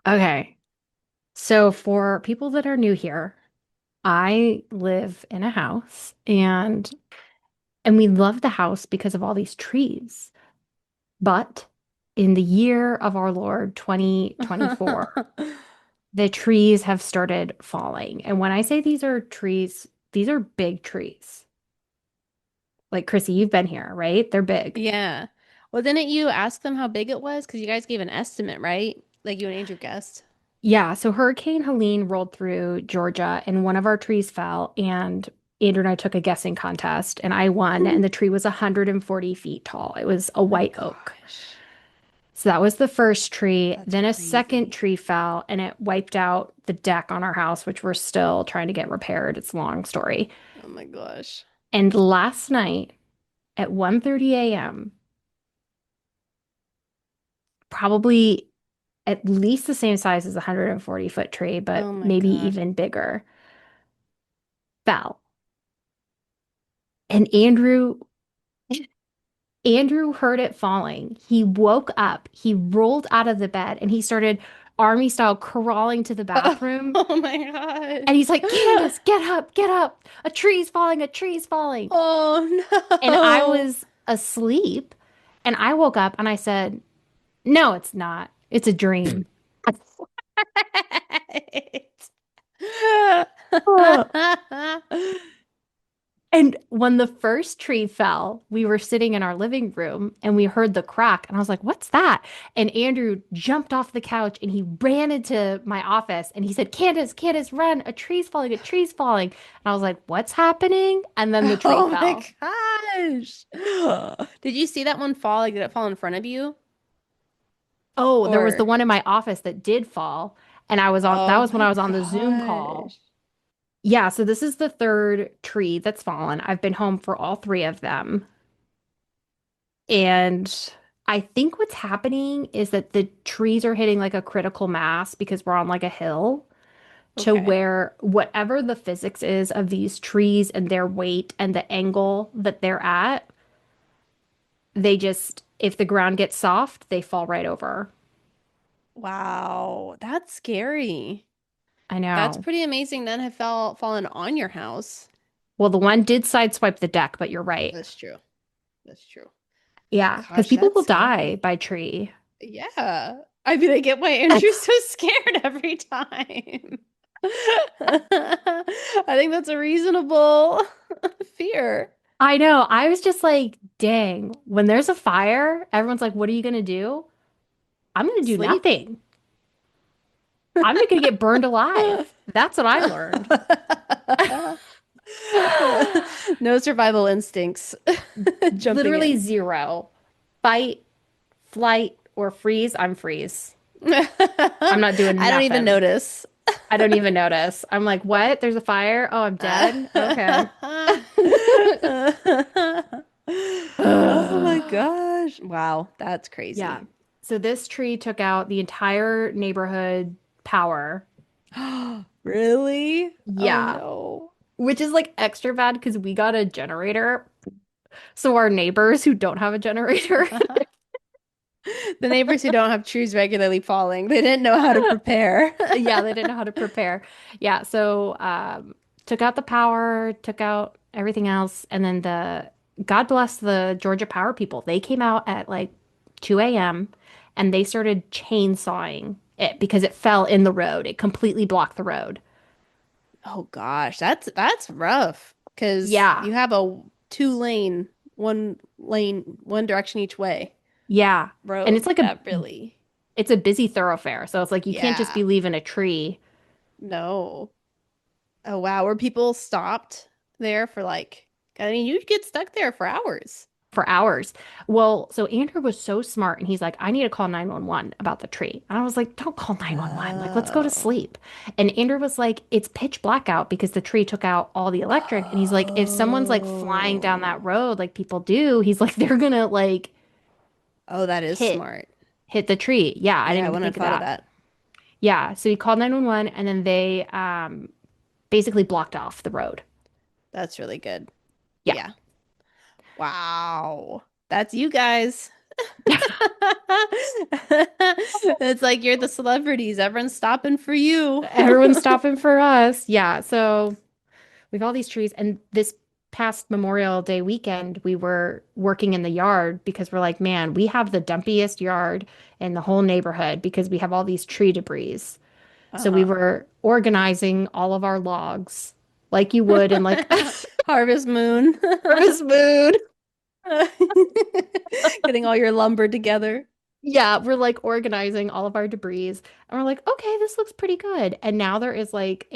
Okay. So for people that are new here, I live in a house and we love the house because of all these trees. But in the year of our Lord 2024, the trees have started falling. And when I say these are trees, these are big trees. Like Chrissy, you've been here, right? They're big. Yeah. Well, didn't you ask them how big it was? Because you guys gave an estimate, right? Like you and Andrew guessed. Yeah, so Hurricane Helene rolled through Georgia and one of our trees fell and Andrew and I took a guessing contest and I won and Oh the tree was 140 feet tall. It was a my white oak. gosh. So that was the first tree. That's Then a second crazy. tree fell and it wiped out the deck on our house, which we're still trying to get repaired. It's a long story. Oh my gosh. And last night at 1:30 a.m., probably at least the same size as a 140-foot tree, but Oh my maybe gosh. even bigger, fell. And Andrew heard it falling. He woke up, he rolled out of the bed, and he started army style crawling to the bathroom. Oh my gosh. And he's like, Candace, get up, get up. A tree's falling, a tree's falling. And I Oh was asleep and I woke up and I said, no, it's not. It's a dream. no. And when the first tree fell, we were sitting in our living room and we heard the crack. And I was like, what's that? And Andrew jumped off the couch and he ran into my office and he said, Candace, Candace, run. A tree's falling, a tree's falling. And I was like, what's happening? And then the tree Oh my fell. gosh. Did you see that one fall? Like, did it fall in front of you? Oh, there was the Or, one in my office that did fall. And that oh was when I my was on the Zoom call. gosh. Yeah, so this is the third tree that's fallen. I've been home for all three of them. And I think what's happening is that the trees are hitting like a critical mass because we're on like a hill to Okay. where whatever the physics is of these trees and their weight and the angle that they're at, they just, if the ground gets soft, they fall right over. Wow. That's scary. I That's know. pretty amazing then have fallen on your house. Well, the one did sideswipe the deck, but you're right. That's true. That's true. Yeah, because Gosh, people that's will die scary. by tree. Yeah. I mean, I get why Andrew's so scared every time. I think that's a reasonable fear. I know. I was just like, dang, when there's a fire, everyone's like, what are you going to do? I'm going to do Sleep. nothing. I'm going to get burned alive. That's what I learned. No survival instincts. Jumping Literally in. zero. Fight, flight, or freeze. I'm freeze. I'm not doing I don't even nothing. notice. I don't even notice. I'm like, what? There's a fire? Oh, I'm dead? Okay. Oh my gosh. Wow, that's Yeah. crazy. So this tree took out the entire neighborhood power. Really? Oh Yeah. no. Which is like extra bad because we got a generator. So our neighbors who don't have a generator, The neighbors who don't have trees regularly falling, they didn't know how to prepare. yeah, they didn't know how to prepare. Yeah, so took out the power, took out everything else, and then the God bless the Georgia Power people. They came out at like 2 a.m. and they started chainsawing it because it fell in the road. It completely blocked the road. Oh gosh, that's rough because Yeah, you have a two lane, one direction each way yeah. And road. That really, it's a busy thoroughfare. So it's like you can't just yeah, be leaving a tree no. Oh wow, were people stopped there for like, I mean, you'd get stuck there for hours. for hours. Well, so Andrew was so smart and he's like, I need to call 911 about the tree. And I was like, don't call 911. Like, let's go to Oh. sleep. And Andrew was like, it's pitch black out because the tree took out all the electric. And he's like, if someone's like flying down that Oh. road, like people do, he's like, they're gonna like Oh, that is hit smart. hit the tree. Yeah, I Yeah, didn't I even wouldn't have think of thought of that. that. Yeah. So he called 911 and then they basically blocked off the road. That's really good. Yeah. Yeah. Wow. That's you guys. It's like you're the celebrities. Everyone's stopping for you. Everyone's stopping for us. Yeah. So we have all these trees. And this past Memorial Day weekend, we were working in the yard because we're like, man, we have the dumpiest yard in the whole neighborhood because we have all these tree debris. So we Uh-huh. were organizing all of our logs like you would in like Harvest Moon. harvest moon. Getting all your lumber together. Yeah, we're like organizing all of our debris. And we're like, okay, this looks pretty good. And now there is like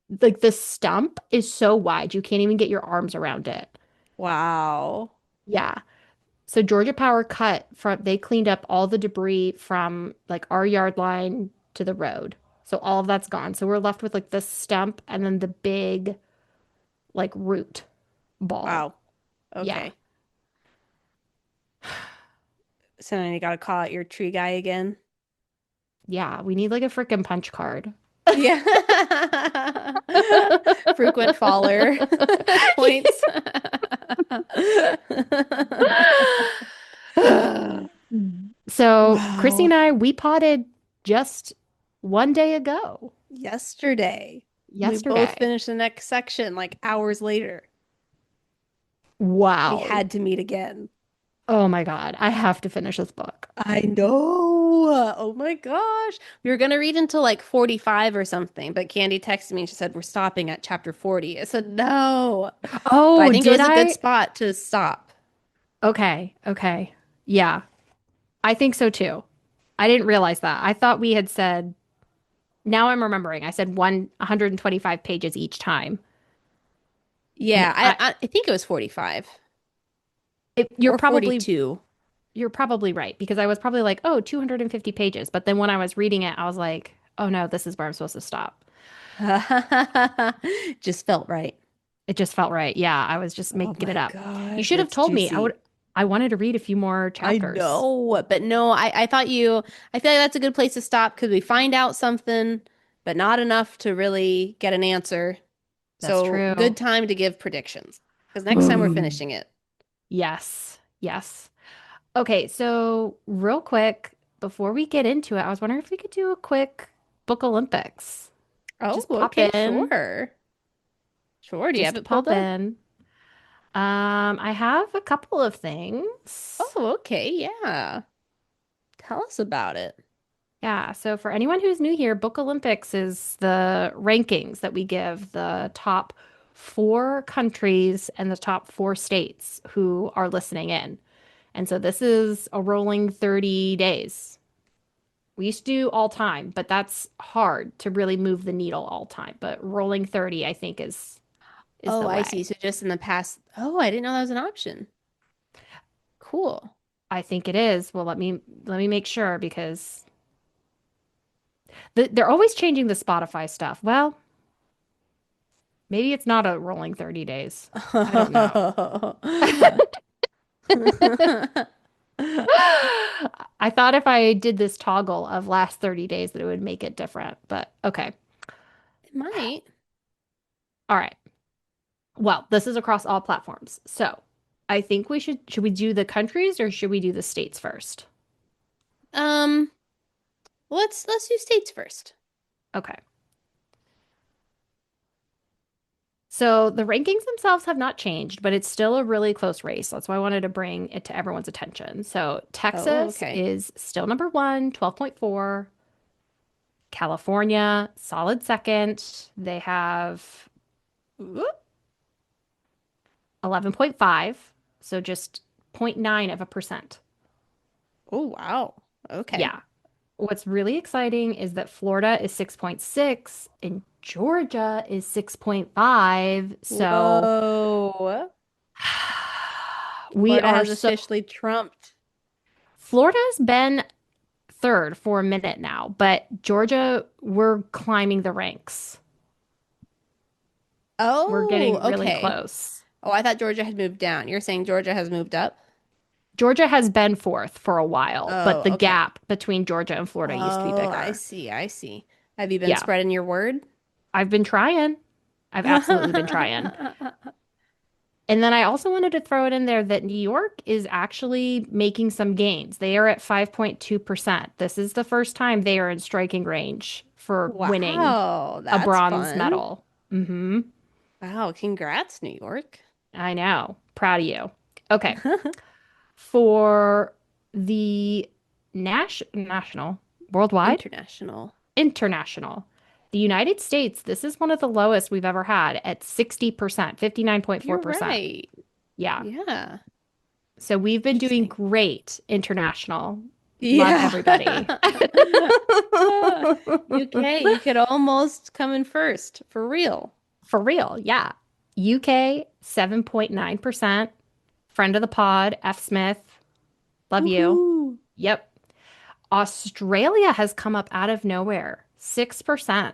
the stump is so wide, you can't even get your arms around it. Wow. Yeah. So Georgia Power they cleaned up all the debris from like our yard line to the road. So all of that's gone. So we're left with like the stump and then the big like root ball. Wow. Yeah. Okay. So now you gotta call out your tree guy again. Yeah. We need like a freaking punch card. Yeah. Frequent faller points. So Chrissy Wow. and I, we potted just one day ago, Yesterday, we both yesterday. finished the next section like hours later. We Wow. had to meet again. Oh my God. I have to finish this book. I know. Oh my gosh. We were going to read until like 45 or something, but Candy texted me and she said, we're stopping at chapter 40. I said, no. But I Oh, think it did was a good I? spot to stop. Okay. Okay. Yeah, I think so too. I didn't realize that. I thought we had said, now I'm remembering. I said 125 pages each time. And Yeah, I think it was 45 you're or probably 42. you're probably right because I was probably like, oh, 250 pages. But then when I was reading it, I was like, oh no, this is where I'm supposed to stop. Just felt right. It just felt right. Yeah, I was just Oh making it my up. You gosh, should have it's told me. juicy. I wanted to read a few more I chapters. know, but no, I thought I feel like that's a good place to stop because we find out something, but not enough to really get an answer. That's So true. good time to give predictions because next time we're Ooh. finishing it. Yes. Yes. Okay, so real quick, before we get into it, I was wondering if we could do a quick book Olympics. Oh, Just pop okay, in. sure. Sure. Do you have Just it pulled pop up? in. I have a couple of things. Oh, okay, yeah. Tell us about it. Yeah, so for anyone who's new here, Book Olympics is the rankings that we give the top four countries and the top four states who are listening in. And so this is a rolling 30 days. We used to do all time, but that's hard to really move the needle all time. But rolling 30, I think, is Oh, the I way. see. So just in the past. Oh, I didn't know that was an option. Cool. I think it is. Well, let me make sure because they're always changing the Spotify stuff. Well, maybe it's not a rolling 30 days. I don't know. I thought if I did this toggle of last 30 days that it would make it different, but okay. It might. All right. Well, this is across all platforms. So I think should we do the countries or should we do the states first? Um, let's do states first. Okay. So the rankings themselves have not changed, but it's still a really close race. That's why I wanted to bring it to everyone's attention. So Oh, Texas okay. is still number one, 12.4. California, solid second. They have Ooh. 11.5, so just zero point 0.9 of a percent. Oh, wow. Okay. Yeah. What's really exciting is that Florida is 6.6 and Georgia is 6.5. So Whoa. we Florida are has so officially trumped. Florida's been third for a minute now, but Georgia, we're climbing the ranks. We're Oh, getting really okay. close. Oh, I thought Georgia had moved down. You're saying Georgia has moved up? Georgia has been fourth for a while, but Oh, the okay. gap between Georgia and Florida used to be Oh, I bigger. see. I see. Have you been Yeah, spreading your word? I've been trying. I've absolutely been trying. And then I also wanted to throw it in there that New York is actually making some gains. They are at 5.2%. This is the first time they are in striking range for winning Wow, a that's bronze fun. medal. Hmm. Wow, congrats, New York. I know. Proud of you. Okay. For the national, worldwide, International. international, the United States, this is one of the lowest we've ever had at 60%, You're 59.4%. right. Yeah. Yeah. So we've been doing Interesting. great international. Love Yeah. everybody. UK, you could almost come in first, for real. For real. Yeah. UK, 7.9%. Friend of the pod, F. Smith. Love you. Woohoo. Yep. Australia has come up out of nowhere, 6%.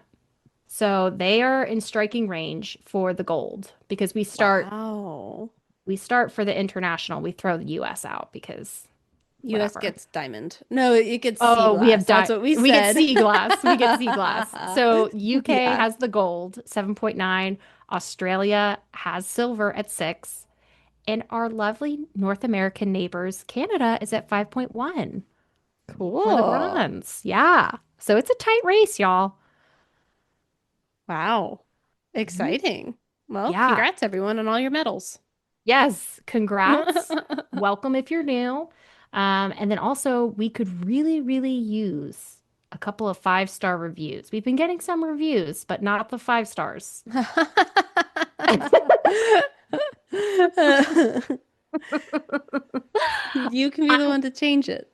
So they are in striking range for the gold because Wow. we start for the international. We throw the US out because US whatever. gets diamond. No, it gets sea Oh, glass. That's what we we get said. sea glass. We get sea glass. So UK Yeah. has the gold, 7.9. Australia has silver at 6. And our lovely North American neighbors, Canada, is at 5.1 for the Cool. bronze. Yeah. So it's a tight race, y'all. Wow. Mhm. Exciting. Well, Yeah. congrats everyone on all your medals. Yes. Congrats. Welcome if you're new. And then also, we could really, really use a couple of 5-star reviews. We've been getting some reviews, but not the 5 stars. You can be the I, one to change it.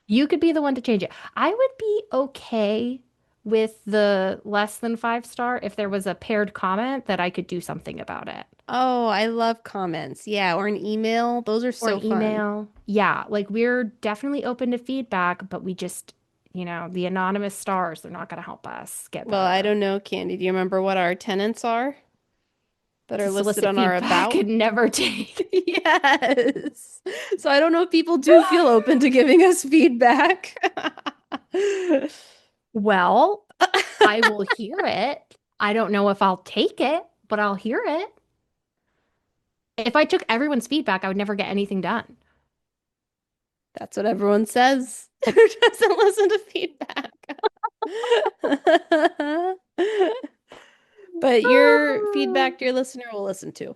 you could be the one to change it. I would be okay with the less than 5 star if there was a paired comment that I could do something about it. Oh, I love comments. Yeah, or an email. Those are Or so an fun. email. Yeah, like we're definitely open to feedback, but we just, the anonymous stars, they're not going to help us get Well, I better. don't know, Candy. Do you remember what our tenants are that To are listed solicit on our feedback about? and never take. Yes. So I don't know if people do feel open to giving us feedback. Well, I will hear it. I don't know if I'll take it, but I'll hear it. If I took everyone's feedback, I would never get anything done. That's what everyone says who doesn't listen to feedback. But your feedback, dear listener, will listen to.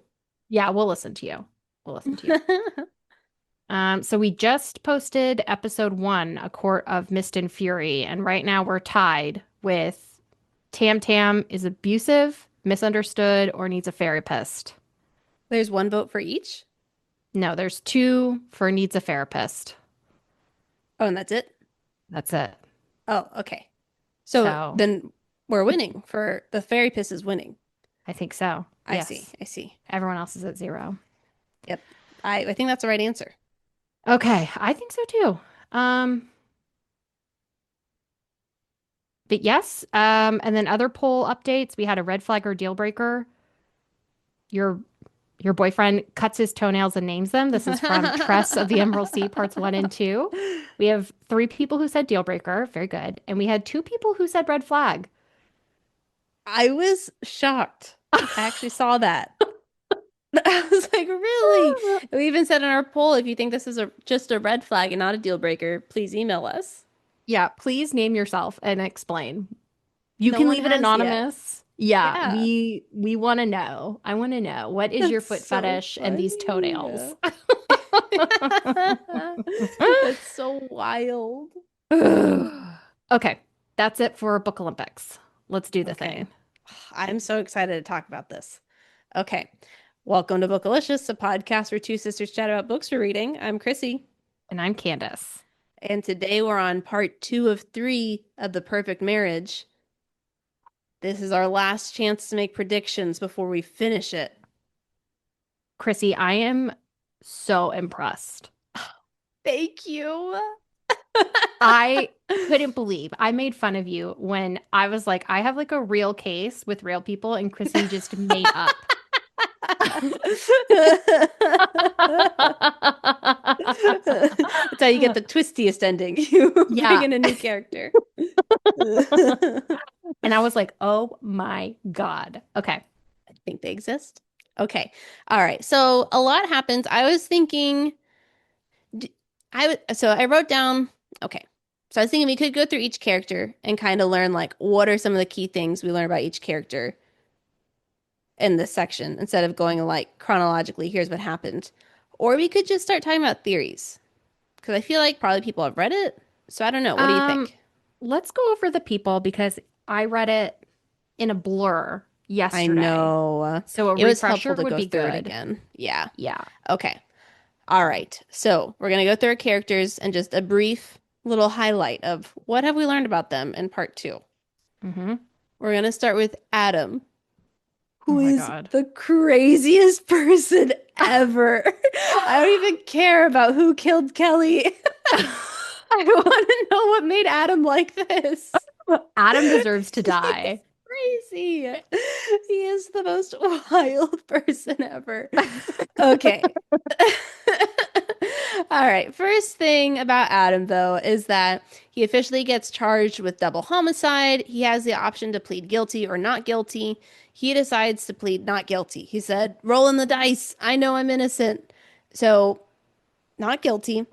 Yeah, we'll listen to you. We'll listen to you. So we just posted episode 1, A Court of Mist and Fury, and right now we're tied with Tam Tam is abusive, misunderstood, or needs a therapist. There's one vote for each. No, there's 2 for needs a therapist. Oh, and that's it. That's it. Oh, okay. So So then we're winning for the fairy piss is winning. I think so. I see. Yes. I see. Everyone else is at 0. Yep. I think that's the right answer. Okay, I think so too. Um, but yes, and then other poll updates. We had a red flag or deal breaker. Your your boyfriend cuts his toenails and names them. This is from Tress of the Emerald Sea, parts 1 and 2. We have 3 people who said deal breaker. Very good. And we had 2 people who said red flag. I was shocked. I actually saw that. I was like, really? We even said in our poll, if you think this is just a red flag and not a deal breaker, please email us. Yeah, please name yourself and explain. You No can one leave it has yet. anonymous. Yeah, Yeah. we want to know. I want to know. What is your That's foot so fetish and these funny. toenails? That's so wild. Okay, that's it for Book Olympics. Let's do the Okay. thing. I'm so excited to talk about this. Okay. Welcome to Bookalicious, a podcast where two sisters chat about books we're reading. I'm Chrissy, And I'm Candice. and today we're on part 2 of 3 of The Perfect Marriage. This is our last chance to make predictions before we finish it. Chrissy, I am so impressed. Thank you. I couldn't believe I made fun of you when I was like, I have like a real case with real people, and Chrissy just made up. That's how you get the twistiest ending. You bring Yeah. in a new character. And I was like, oh my God. Okay. Think they exist? Okay. All right. So a lot happens. I was thinking, so I wrote down, okay. So I was thinking we could go through each character and kind of learn like what are some of the key things we learn about each character in this section instead of going like chronologically, here's what happened. Or we could just start talking about theories because I feel like probably people have read it. So I don't know. What do you Um, think? let's go over the people because I read it in a blur I yesterday. know So a it was refresher helpful to would go be through it good. again. Yeah. Yeah. Okay. All right. So we're going to go through our characters and just a brief little highlight of what have we learned about them in part two. Hmm. We're going to start with Adam, Oh who my is God. the craziest person ever. I don't even care about who killed Kelly. I want to know what made Adam like this. Adam deserves to He is die. crazy. He is the most wild person ever. Okay. All right. First thing about Adam, though, is that he officially gets charged with double homicide. He has the option to plead guilty or not guilty. He decides to plead not guilty. He said, rolling the dice. I know I'm innocent. So, not guilty.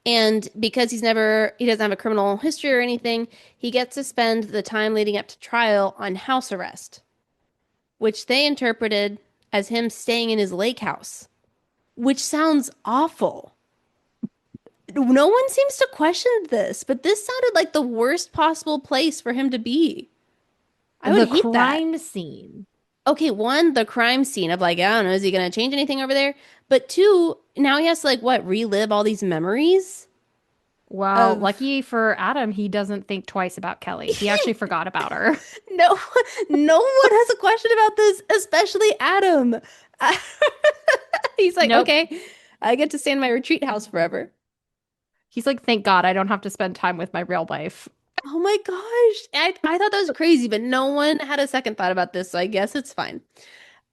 And because he doesn't have a criminal history or anything, he gets to spend the time leading up to trial on house arrest, which they interpreted as him staying in his lake house, which sounds awful. No one seems to question this, but this sounded like the worst possible place for him to be. I would The hate that. crime scene. Okay, one, the crime scene of like, I don't know, is he gonna change anything over there? But two, now he has to like what, relive all these memories Well, of lucky for Adam, he doesn't think twice about Kelly. He actually forgot about her. no, no one has a question about this, especially Adam. He's like, Nope. okay, I get to stay in my retreat house forever. He's like, thank God I don't have to spend time with my real life. Oh my gosh. I thought that was crazy, but no one had a second thought about this, so I guess it's fine.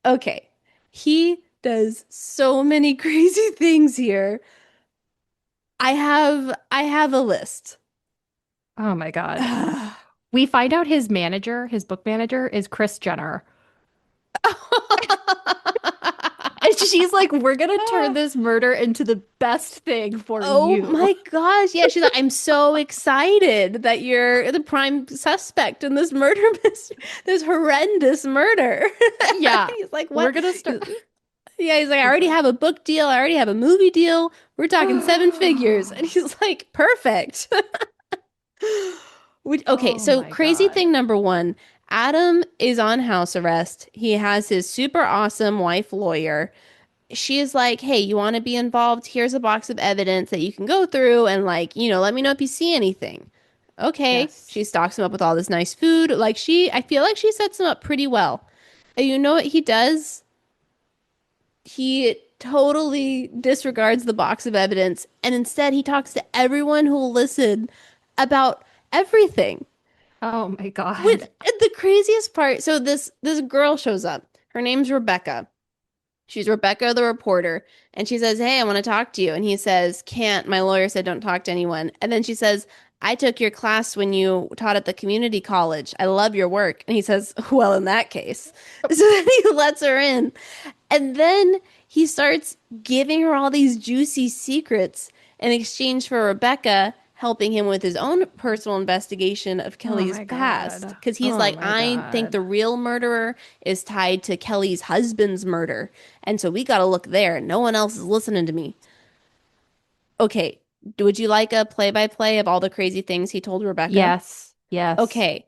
Okay. He does so many crazy things here. I have a list. Oh my God. We find out his manager, his book manager, is Chris Jenner. And she's like, we're gonna turn this murder into the best thing for Oh you. my gosh. Yeah, she's like, I'm so excited that you're the prime suspect in this murder mystery, this horrendous murder. Yeah. He's like, We're what? gonna start. Yeah, he's like, I I'm already sorry. have a book deal. I already have a movie deal. We're talking seven figures. And he's like, perfect. Okay, Oh so my crazy God. thing number one, Adam is on house arrest. He has his super awesome wife lawyer. She is like, hey, you want to be involved? Here's a box of evidence that you can go through and like, let me know if you see anything. Okay. Yes. She stocks him up with all this nice food. I feel like she sets him up pretty well. And you know what he does? He totally disregards the box of evidence and instead he talks to everyone who will listen about everything. Oh my With God. the craziest part, so this girl shows up. Her name's Rebecca. She's Rebecca the reporter, and she says, "Hey, I want to talk to you." And he says, "Can't. My lawyer said don't talk to anyone." And then she says, "I took your class when you taught at the community college. I love your work." And he says, "Well, in that case." So then he lets her in. And then he starts giving her all these juicy secrets in exchange for Rebecca helping him with his own personal investigation of Oh Kelly's my past. God. Because he's Oh like, my I think God. the real murderer is tied to Kelly's husband's murder. And so we got to look there. No one else is listening to me. Okay. Would you like a play by play of all the crazy things he told Rebecca? Yes. Yes. Okay.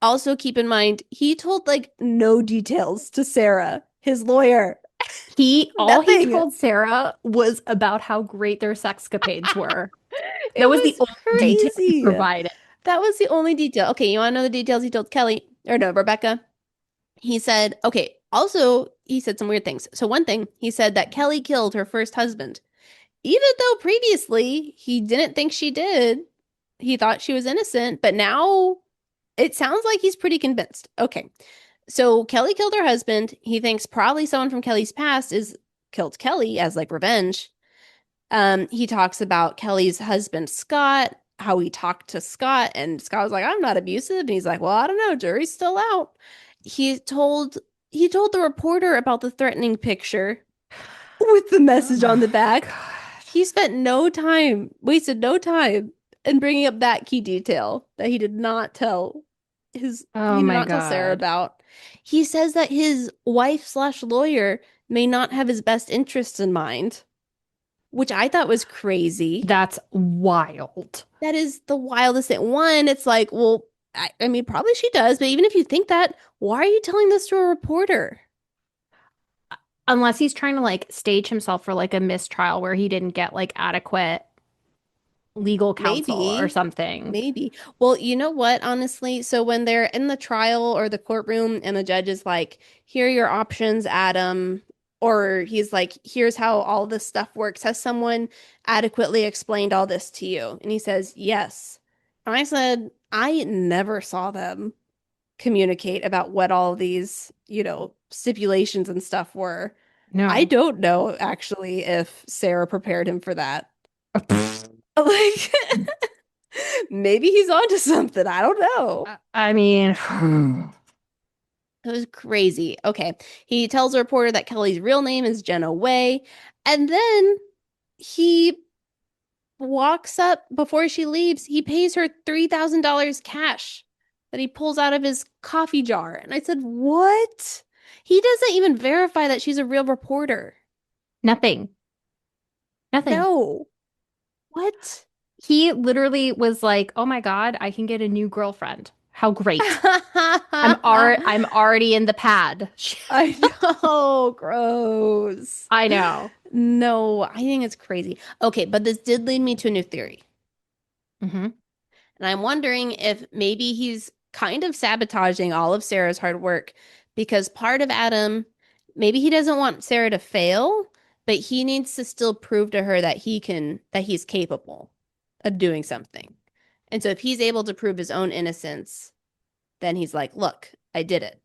Also, keep in mind, he told like no details to Sarah, his lawyer. All he Nothing. told Sarah was about how great their sexcapades were. It That was the was only detail he crazy. provided. That was the only detail. Okay, you want to know the details he told Kelly? Or no, Rebecca? He said, okay, also, he said some weird things. So, one thing, he said that Kelly killed her first husband, even though previously he didn't think she did. He thought she was innocent, but now it sounds like he's pretty convinced. Okay, so Kelly killed her husband. He thinks probably someone from Kelly's past is killed Kelly as like revenge. He talks about Kelly's husband, Scott, how he talked to Scott, and Scott was like, I'm not abusive. And he's like, well, I don't know, jury's still out. He told he told the reporter about the threatening picture with the Oh message on my the back. God. He spent no time, wasted no time in bringing up that key detail that Oh he did my not tell Sarah God. about. He says that his wife slash lawyer may not have his best interests in mind, which I thought was crazy. That's wild. That is the wildest thing. One, it's like, well, I mean, probably she does, but even if you think that, why are you telling this to a reporter? Unless he's trying to like stage himself for like a mistrial where he didn't get like adequate legal counsel or Maybe. something. Maybe. Well, you know what, honestly? So when they're in the trial or the courtroom and the judge is like, here are your options, Adam, or he's like, here's how all this stuff works. Has someone adequately explained all this to you? And he says, yes. And I said, I never saw them communicate about what all these, stipulations and stuff were. I No. don't know actually if Sarah prepared him for that. Like, maybe he's onto something. I don't know. I mean, It was crazy. Okay. He tells the reporter that Kelly's real name is Jenna Way. And then he walks up before she leaves. He pays her $3,000 cash that he pulls out of his coffee jar. And I said, what? He doesn't even verify that she's a real reporter. nothing. Nothing. No. What? He literally was like, "Oh my God, I can get a new girlfriend. How great. I'm already in the pad." I know, gross. I know. No, I think it's crazy. Okay, but this did lead me to a new theory. Hmm. And I'm wondering if maybe he's kind of sabotaging all of Sarah's hard work because part of Adam, maybe he doesn't want Sarah to fail, but he needs to still prove to her that he's capable of doing something. And so if he's able to prove his own innocence, then he's like, look, I did it.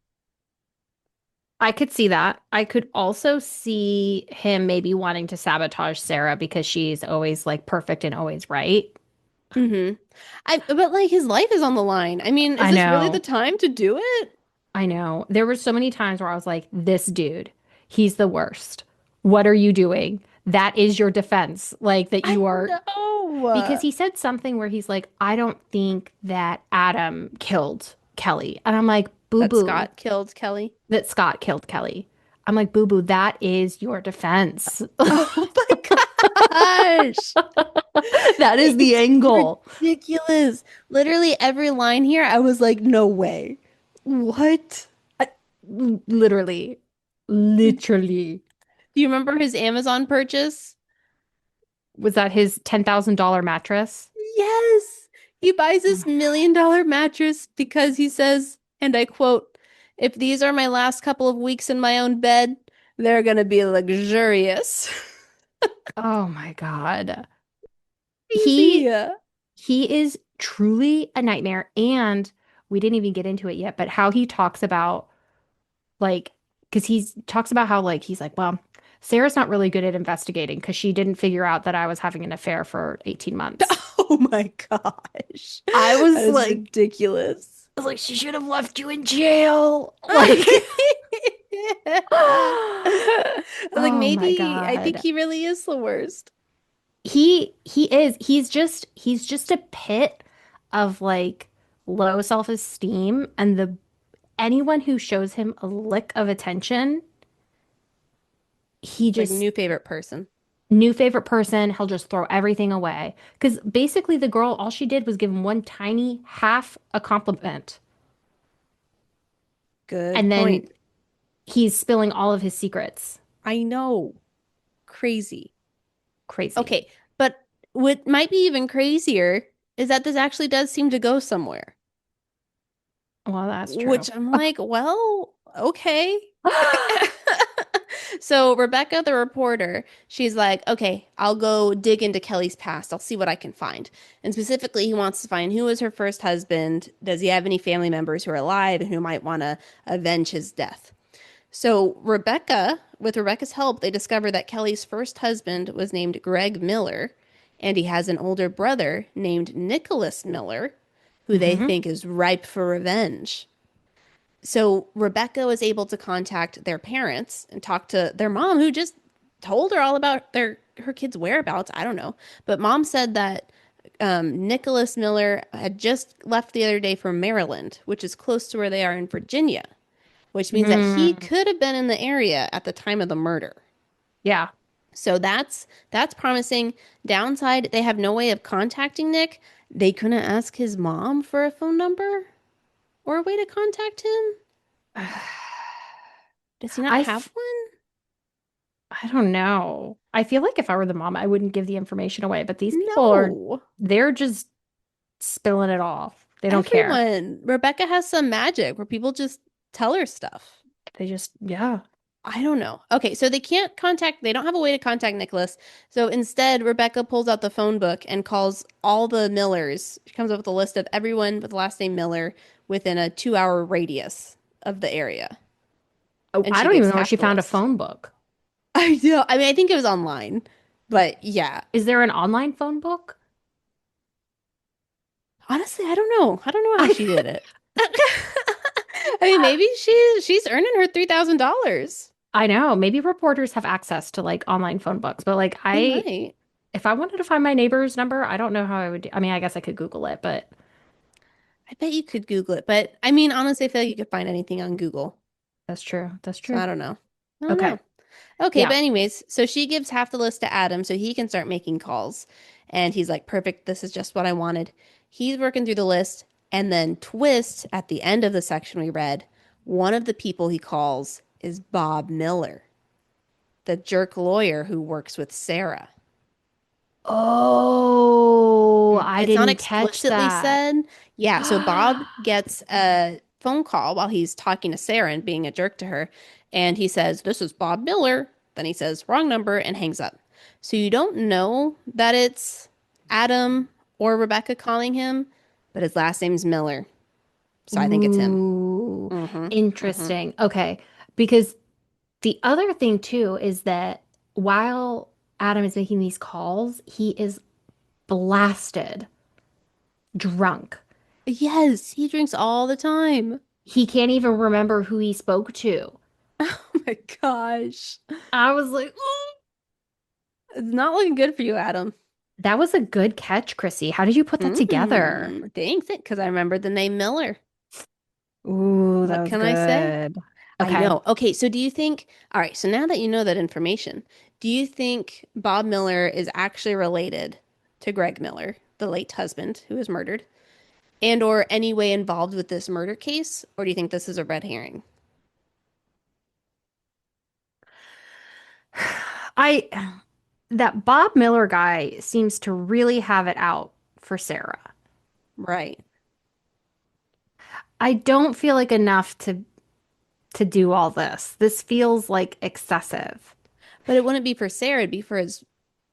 I could see that. I could also see him maybe wanting to sabotage Sarah because she's always like perfect and always right. Mm-hmm. But like his life is on the line. I mean, is I this really the know. time to do it? I know. There were so many times where I was like, this dude, he's the worst. What are you doing? That is your defense. Like that I you are, because know. he said something where he's like, I don't think that Adam killed Kelly. And I'm like, boo That boo, Scott killed Kelly. that Scott killed Kelly. I'm like, boo boo, that is your defense. Oh my gosh. That is the It's angle. ridiculous. Literally every line here, I was like, no way. What? I- Literally, literally. Do you remember his Amazon purchase? Was that his $10,000 mattress? Yes. He buys Oh this my $1 million mattress because he says, and I quote, if these are my last couple of weeks in my own bed, they're gonna be luxurious. God. Oh my God. Easy. He is truly a nightmare. And we didn't even get into it yet, but how he talks about like, because he talks about how like he's like, well, Sarah's not really good at investigating because she didn't figure out that I was having an affair for 18 months. Oh my gosh. I That was is like, ridiculous. I was like, she should have left you in jail. Like, Like oh my maybe I think God. he really is the worst. He is. He's just a pit of like low self-esteem and the anyone who shows him a lick of attention, he It's like just new favorite person. new favorite person, he'll just throw everything away. Because basically the girl, all she did was give him one tiny half a compliment. Good And then point. he's spilling all of his secrets. I know. Crazy. Crazy. Okay, but what might be even crazier is that this actually does seem to go somewhere. Well, that's true. Which I'm like, well, okay. So Rebecca, the reporter, she's like, okay, I'll go dig into Kelly's past. I'll see what I can find. And specifically, he wants to find who was her first husband. Does he have any family members who are alive and who might want to avenge his death? So with Rebecca's help, they discover that Kelly's first husband was named Greg Miller, and he has an older brother named Nicholas Miller, who they Hmm. think is ripe for revenge. So Rebecca was able to contact their parents and talk to their mom, who just told her all about her kid's whereabouts. I don't know, but mom said that Nicholas Miller had just left the other day for Maryland, which is close to where they are in Virginia, which means that he Mm, could have been in the area at the time of the murder. yeah. So that's promising. Downside, they have no way of contacting Nick. They couldn't ask his mom for a phone number or a way to contact him. Does he not I have f one? I don't know. I feel like if I were the mom, I wouldn't give the information away, but these people are No. they're just spilling it off. They don't care. Everyone. Rebecca has some magic where people just tell her stuff. They just yeah. I don't know. Okay, so they don't have a way to contact Nicholas. So instead, Rebecca pulls out the phone book and calls all the Millers. She comes up with a list of everyone with the last name Miller within a 2 hour radius of the area. Oh, And I she don't gives even know where half she the found a list. phone book. I know. I mean, I think it was online, but yeah. Is there an online phone book? Honestly, I don't know. I don't know how I she did it. I mean, maybe she's earning her $3,000. I know. Maybe reporters have access to like online phone books, but like They I might. if I wanted to find my neighbor's number, I don't know how I would do. I mean, I guess I could Google it, but I bet you could Google it, but I mean, honestly, I feel like you could find anything on Google. that's true. That's So true. I don't know. I don't Okay. know. Okay, Yeah. but anyways, so she gives half the list to Adam so he can start making calls. And he's like, perfect, this is just what I wanted. He's working through the list, and then twist at the end of the section we read, one of the people he calls is Bob Miller, the jerk lawyer who works with Sarah. Oh, I It's not didn't catch explicitly that. said. Yeah, so Bob gets a phone call while he's talking to Sarah and being a jerk to her, and he says, "This is Bob Miller." Then he says, "Wrong number," and hangs up. So you don't know that it's Adam or Rebecca calling him, but his last name's Miller. So I think it's him. Ooh, Mm-hmm. Mm-hmm. interesting. Okay. Because the other thing too is that while Adam is making these calls, he is blasted, drunk. Yes, he drinks all the time. He can't even remember who he spoke to. Oh my gosh. I was like, "Ooh." It's not looking good for you, Adam. That was a good catch, Chrissy. How did you put that together? Thanks, because I remembered the name Miller. Ooh, that What was can I say? good. I Okay. know. Okay, so do you think, all right, so now that you know that information, do you think Bob Miller is actually related to Greg Miller, the late husband who was murdered, and or any way involved with this murder case, or do you think this is a red herring? I that Bob Miller guy seems to really have it out for Sarah. Right. I don't feel like enough to do all this. This feels like excessive. But it wouldn't be for Sarah, it'd be for his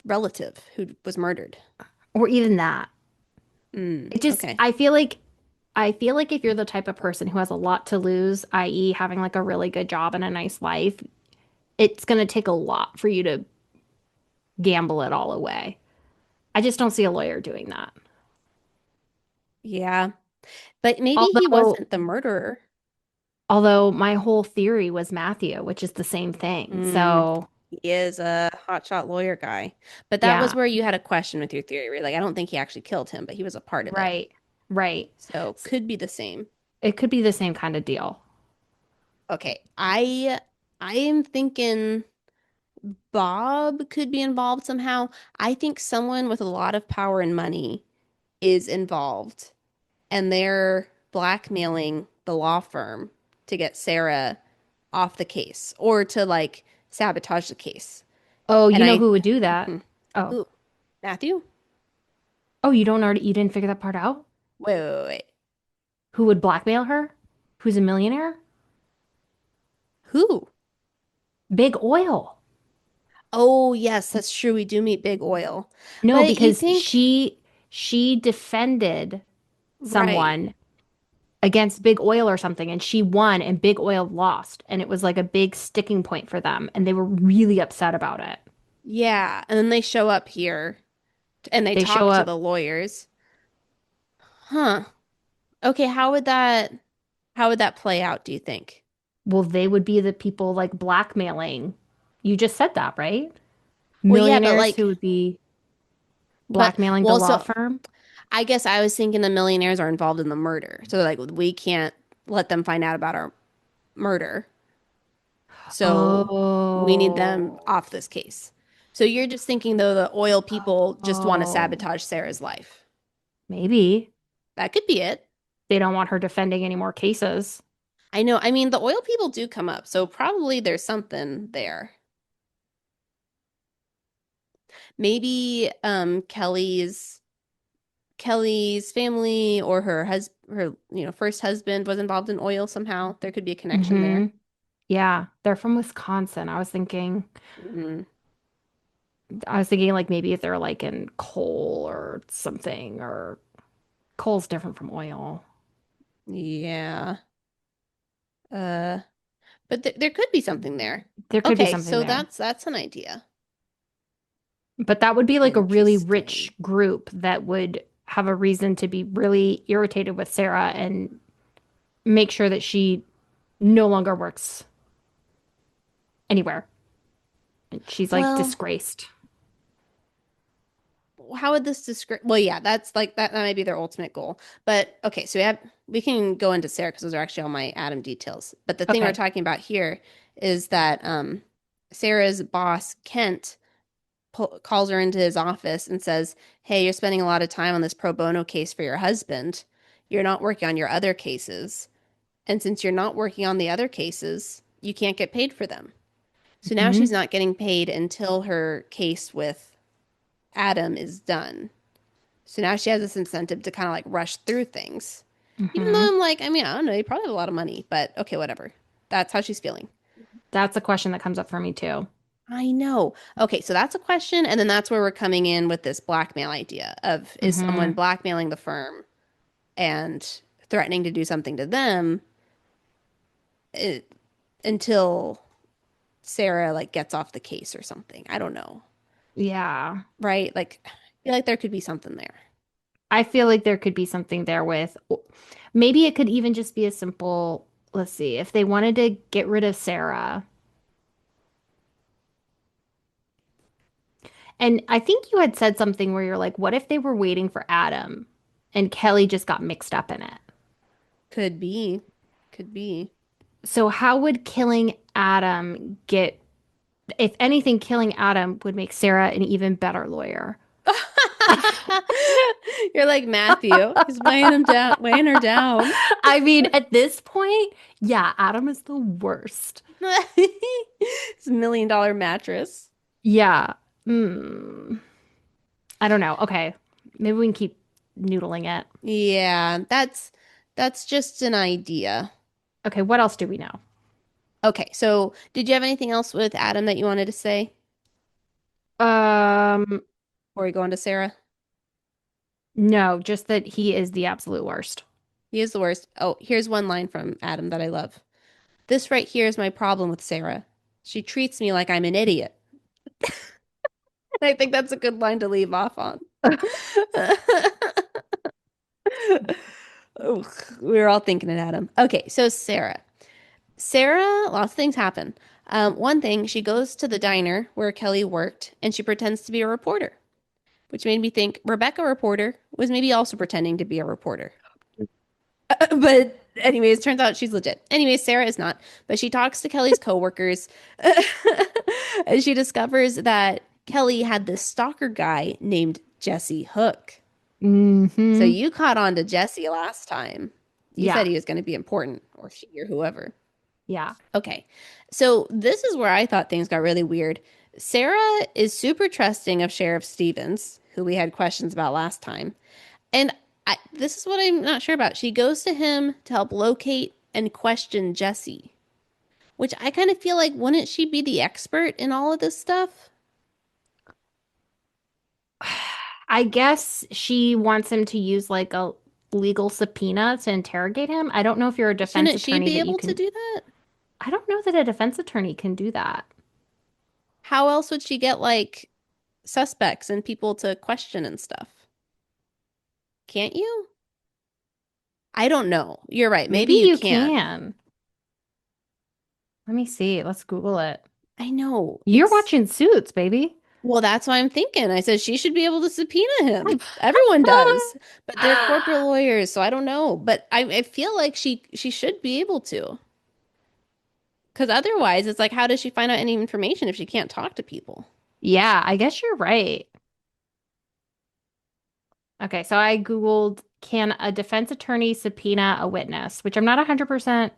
relative who was murdered. Or even that. It just Okay. I feel like if you're the type of person who has a lot to lose, i.e. having like a really good job and a nice life, it's going to take a lot for you to gamble it all away. I just don't see a lawyer doing that. Yeah. But maybe he Although wasn't the murderer. although my whole theory was Matthew, which is the same thing. Mm, So, he is a hotshot lawyer guy. But that was yeah, where you had a question with your theory, right? Like, I don't think he actually killed him, but he was a part of it. right. Right. So S- could be the same. It could be the same kind of deal. Okay, I am thinking Bob could be involved somehow. I think someone with a lot of power and money is involved, and they're blackmailing the law firm to get Sarah off the case or to like sabotage the case. Oh, And you know I, who would do that? Mhm. Oh. Ooh, Matthew? Oh, you didn't figure that part out? Wait. Who would blackmail her? Who's a millionaire? Who? Big Oil. Oh, yes, that's true. We do meet Big Oil. No, But you because think, she defended right. someone against Big Oil or something, and she won, and Big Oil lost, and it was like a big sticking point for them, and they were really upset about it. Yeah. And then they show up here and they They show talk to up. the lawyers. Huh. Okay, how would that? How would that play out, do you think? Well, they would be the people like blackmailing. You just said that, right? Well, yeah, but Millionaires like, who would be but blackmailing the well, law so firm. I guess I was thinking the millionaires are involved in the murder. So like we can't let them find out about our murder. So we need them Oh, off this case. So you're just thinking though the oil people just want to oh, sabotage Sarah's life. maybe That could be it. they don't want her defending any more cases. I know. I mean, the oil people do come up, so probably there's something there. Maybe Kelly's family or her first husband was involved in oil somehow. There could be a connection there. Hmm. Yeah, they're from Wisconsin. Mhm. I was thinking like maybe if they're like in coal or something, or coal's different from oil. Yeah. Uh, but there could be something there. There could be Okay, something so there. that's an idea. But that would be like a really rich Interesting. group that would have a reason to be really irritated with Sarah and make sure that she no longer works anywhere. And she's like Well, disgraced. how would this describe? Well, yeah, that's like that might be their ultimate goal. But okay, so we can go into Sarah because those are actually all my Adam details. But the thing we're Okay. talking about here is that Sarah's boss Kent calls her into his office and says, "Hey, you're spending a lot of time on this pro bono case for your husband. You're not working on your other cases, and since you're not working on the other cases, you can't get paid for them." So now she's Hmm. not getting paid until her case with Adam is done. So now she has this incentive to kind of like rush through things. Even Hmm. though I'm like, I mean, I don't know, you probably have a lot of money, but okay, whatever. That's how she's feeling. That's a question that comes up for me too. I know. Okay, so that's a question, and then that's where we're coming in with this blackmail idea of is someone Hmm. blackmailing the firm and threatening to do something to them eh, until Sarah like gets off the case or something. I don't know. Yeah. Right? Like I feel like there could be something there. I feel like there could be something there with maybe it could even just be a simple, let's see, if they wanted to get rid of Sarah. And I think you had said something where you're like, what if they were waiting for Adam and Kelly just got mixed up in it? Could be. Could be. So how would killing Adam get, if anything, killing Adam would make Sarah an even better lawyer. You're like Matthew. He's weighing him down, weighing her down. I mean, at this point, yeah, Adam is the worst. It's $1 million mattress. Yeah. Hmm. I don't know. Okay. Maybe we can keep noodling it. Yeah, that's just an idea. Okay, what else do we know? Okay, so did you have anything else with Adam that you wanted to say Um, before we go on to Sarah? no, just that he is the absolute worst. He is the worst. Oh, here's one line from Adam that I love. This right here is my problem with Sarah. She treats me like I'm an idiot. I think that's a good line to leave off on. Ugh, we were all thinking it, Adam. Okay, so Sarah. Sarah, lots of things happen. One thing, she goes to the diner where Kelly worked and she pretends to be a reporter, which made me think Rebecca Reporter was maybe also pretending to be a reporter. But anyways, turns out she's legit. Anyways, Sarah is not, but she talks to Kelly's coworkers and she discovers that Kelly had this stalker guy named Jesse Hook. So Hmm. you caught on to Jesse last time. You said Yeah. he was going to be important, or she, or whoever. Yeah. Okay. So this is where I thought things got really weird. Sarah is super trusting of Sheriff Stevens, who we had questions about last time. And this is what I'm not sure about. She goes to him to help locate and question Jesse, which I kind of feel like wouldn't she be the expert in all of this stuff? I guess she wants him to use like a legal subpoena to interrogate him. I don't know if you're a defense Shouldn't she attorney be that you able to can, do that? I don't know that a defense attorney can do that. How else would she get like suspects and people to question and stuff? Can't you? I don't know. You're right. Maybe Maybe you you can. can. Let me see. Let's Google it. I know. You're watching Suits, baby. Well, that's why I'm thinking. I said she should be able to subpoena him. Everyone does, but they're corporate lawyers, so I don't know. But I feel like she should be able to, because otherwise, it's like, how does she find out any information if she can't talk to people? Yeah, I guess you're right. Okay, so I Googled, can a defense attorney subpoena a witness? Which I'm not 100%.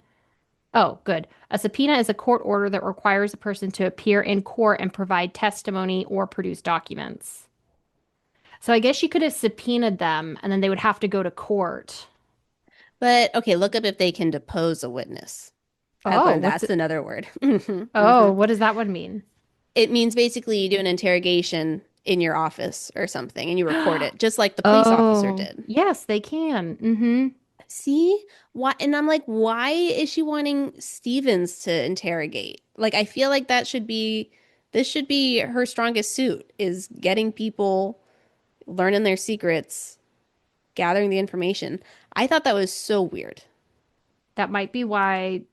Oh, good. A subpoena is a court order that requires a person to appear in court and provide testimony or produce documents. So I guess she could have subpoenaed them and then they would have to go to court. But okay, look up if they can depose a witness. I've Oh, learned what's that's it? another word. Hmm. Oh, what does that one mean? It means basically you do an interrogation in your office or something and you record it, just like the police officer Oh, did. yes, they can. Mm-hmm. See? Why? And I'm like, why is she wanting Stevens to interrogate? Like, I feel like this should be her strongest suit is getting people, learning their secrets, gathering the information. I thought that was so weird. That might be why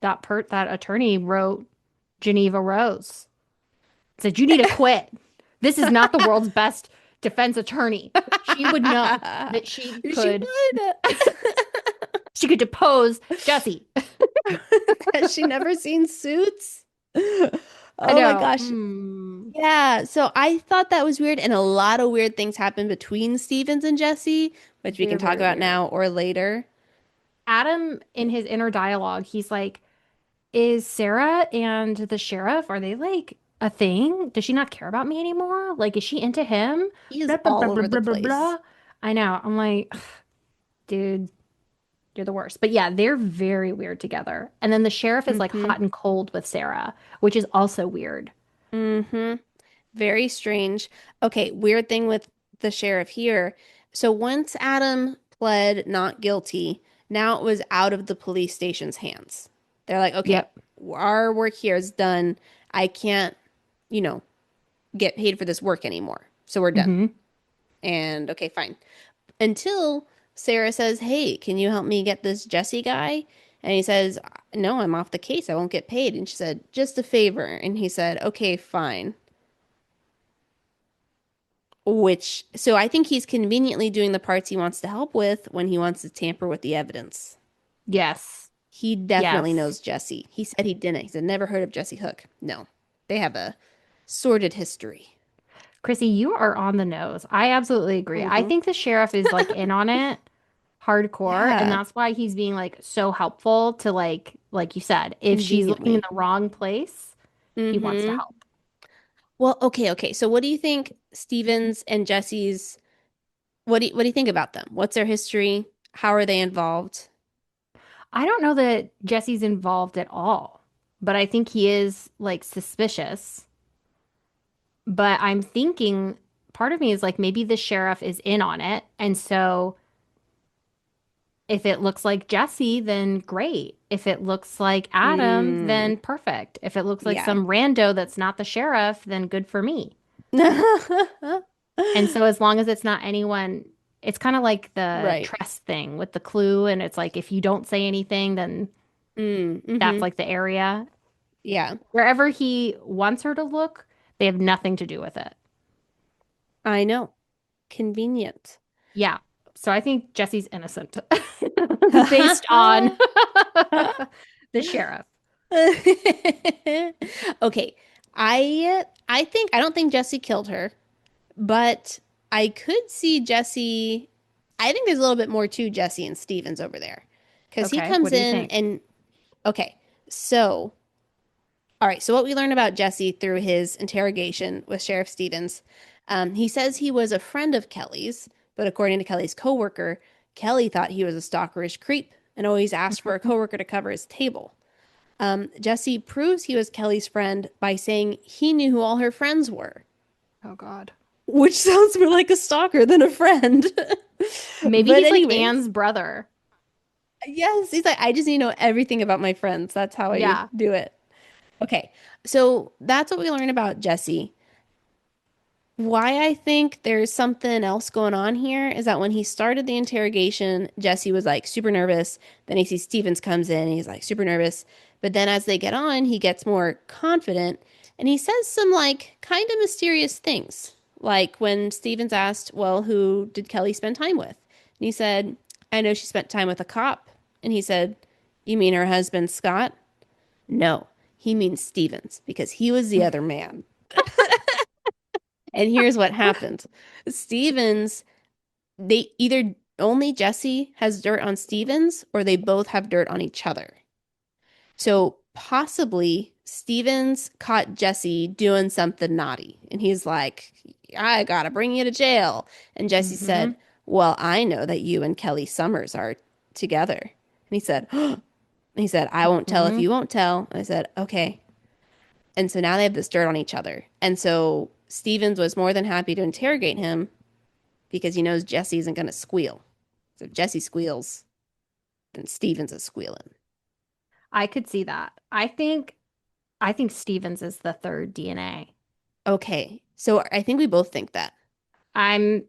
that attorney wrote Geneva Rose. Said you need to quit. This is not the world's best defense attorney. She would know that She would. she could depose Jesse. Has she never seen Suits? I Oh my know. gosh. Yeah, so I thought that was weird, and a lot of weird things happened between Stevens and Jesse, which we can Very, talk very about weird. now or later. Adam, in his inner dialogue, he's like, is Sarah and the sheriff, are they like a thing? Does she not care about me anymore? Like, is she into him? He is Blah, blah, blah, all blah, over the blah, blah, place. blah. I know. I'm like, dude, you're the worst. But yeah, they're very weird together. And then the sheriff is like Mm-hmm. hot and cold with Sarah, which is also weird. Mm-hmm. Very strange. Okay, weird thing with the sheriff here. So once Adam pled not guilty, now it was out of the police station's hands. They're like, okay, Yep. our work here is done. I can't, you know, get paid for this work anymore. So we're done. Hmm. And okay, fine. Until Sarah says, hey, can you help me get this Jesse guy? And he says, no, I'm off the case. I won't get paid. And she said, just a favor. And he said, okay, fine. Which, so I think he's conveniently doing the parts he wants to help with when he wants to tamper with the evidence. Yes. He definitely Yes. knows Jesse. He said he didn't. He said, never heard of Jesse Hook. No, they have a sordid history. Chrissy, you are on the nose. I absolutely agree. I Hmm. think the sheriff is like in on it hardcore, and Yeah, that's why he's being like so helpful to like you said, if she's looking in conveniently. the wrong place, he wants to Hmm. help. Well, okay. So what do you think Stevens and Jesse's, what do you think about them? What's their history? How are they involved? I don't know that Jesse's involved at all, but I think he is like suspicious. But I'm thinking part of me is like maybe the sheriff is in on it. And so if it looks like Jesse, then great. If it looks like Adam, Mm, then perfect. If it looks like yeah. some rando that's not the sheriff, then good for me. And so as long as it's not anyone, it's kind of like the Right. trust thing with the clue. And it's like if you don't say anything, then that's Mm-hmm. like the area. Yeah, Wherever he wants her to look, they have nothing to do with it. I know. Convenient. Yeah. So I think Jesse's innocent based on the sheriff. Okay. I don't think Jesse killed her, but I could see Jesse. I think there's a little bit more to Jesse and Stevens over there. Because he Okay. comes What do you in think? and okay, so all right, so what we learn about Jesse through his interrogation with Sheriff Stevens, he says he was a friend of Kelly's, but according to Kelly's coworker, Kelly thought he was a stalkerish creep and always asked for a coworker to cover his table. Jesse proves he was Kelly's friend by saying he knew who all her friends were, Oh God. which sounds more like a stalker than a friend. Maybe But he's like anyways, Anne's brother. yes, he's like, I just need to know everything about my friends. That's how I Yeah. do it. Okay, so that's what we learn about Jesse. Why I think there's something else going on here is that when he started the interrogation, Jesse was like super nervous. Then he sees Stevens comes in and he's like super nervous. But then as they get on, he gets more confident and he says some like kind of mysterious things. Like when Stevens asked, well, who did Kelly spend time with? And he said, I know she spent time with a cop. And he said, you mean her husband, Scott? No, he means Stevens because he was the other man. And here's what happened. Stevens, they either only Jesse has dirt on Stevens or they both have dirt on each other. So possibly Stevens caught Jesse doing something naughty. And he's like, I gotta bring you to jail. And Jesse Hmm. said, well, I know that you and Kelly Summers are together. And he said, he said, I won't tell if Hmm. you won't tell. And I said, okay. And so now they have this dirt on each other. And so Stevens was more than happy to interrogate him because he knows Jesse isn't going to squeal. So if Jesse squeals, then Stevens is squealing. I could see that. I think Stevens is the third DNA. Okay. So I think we both think that. I'm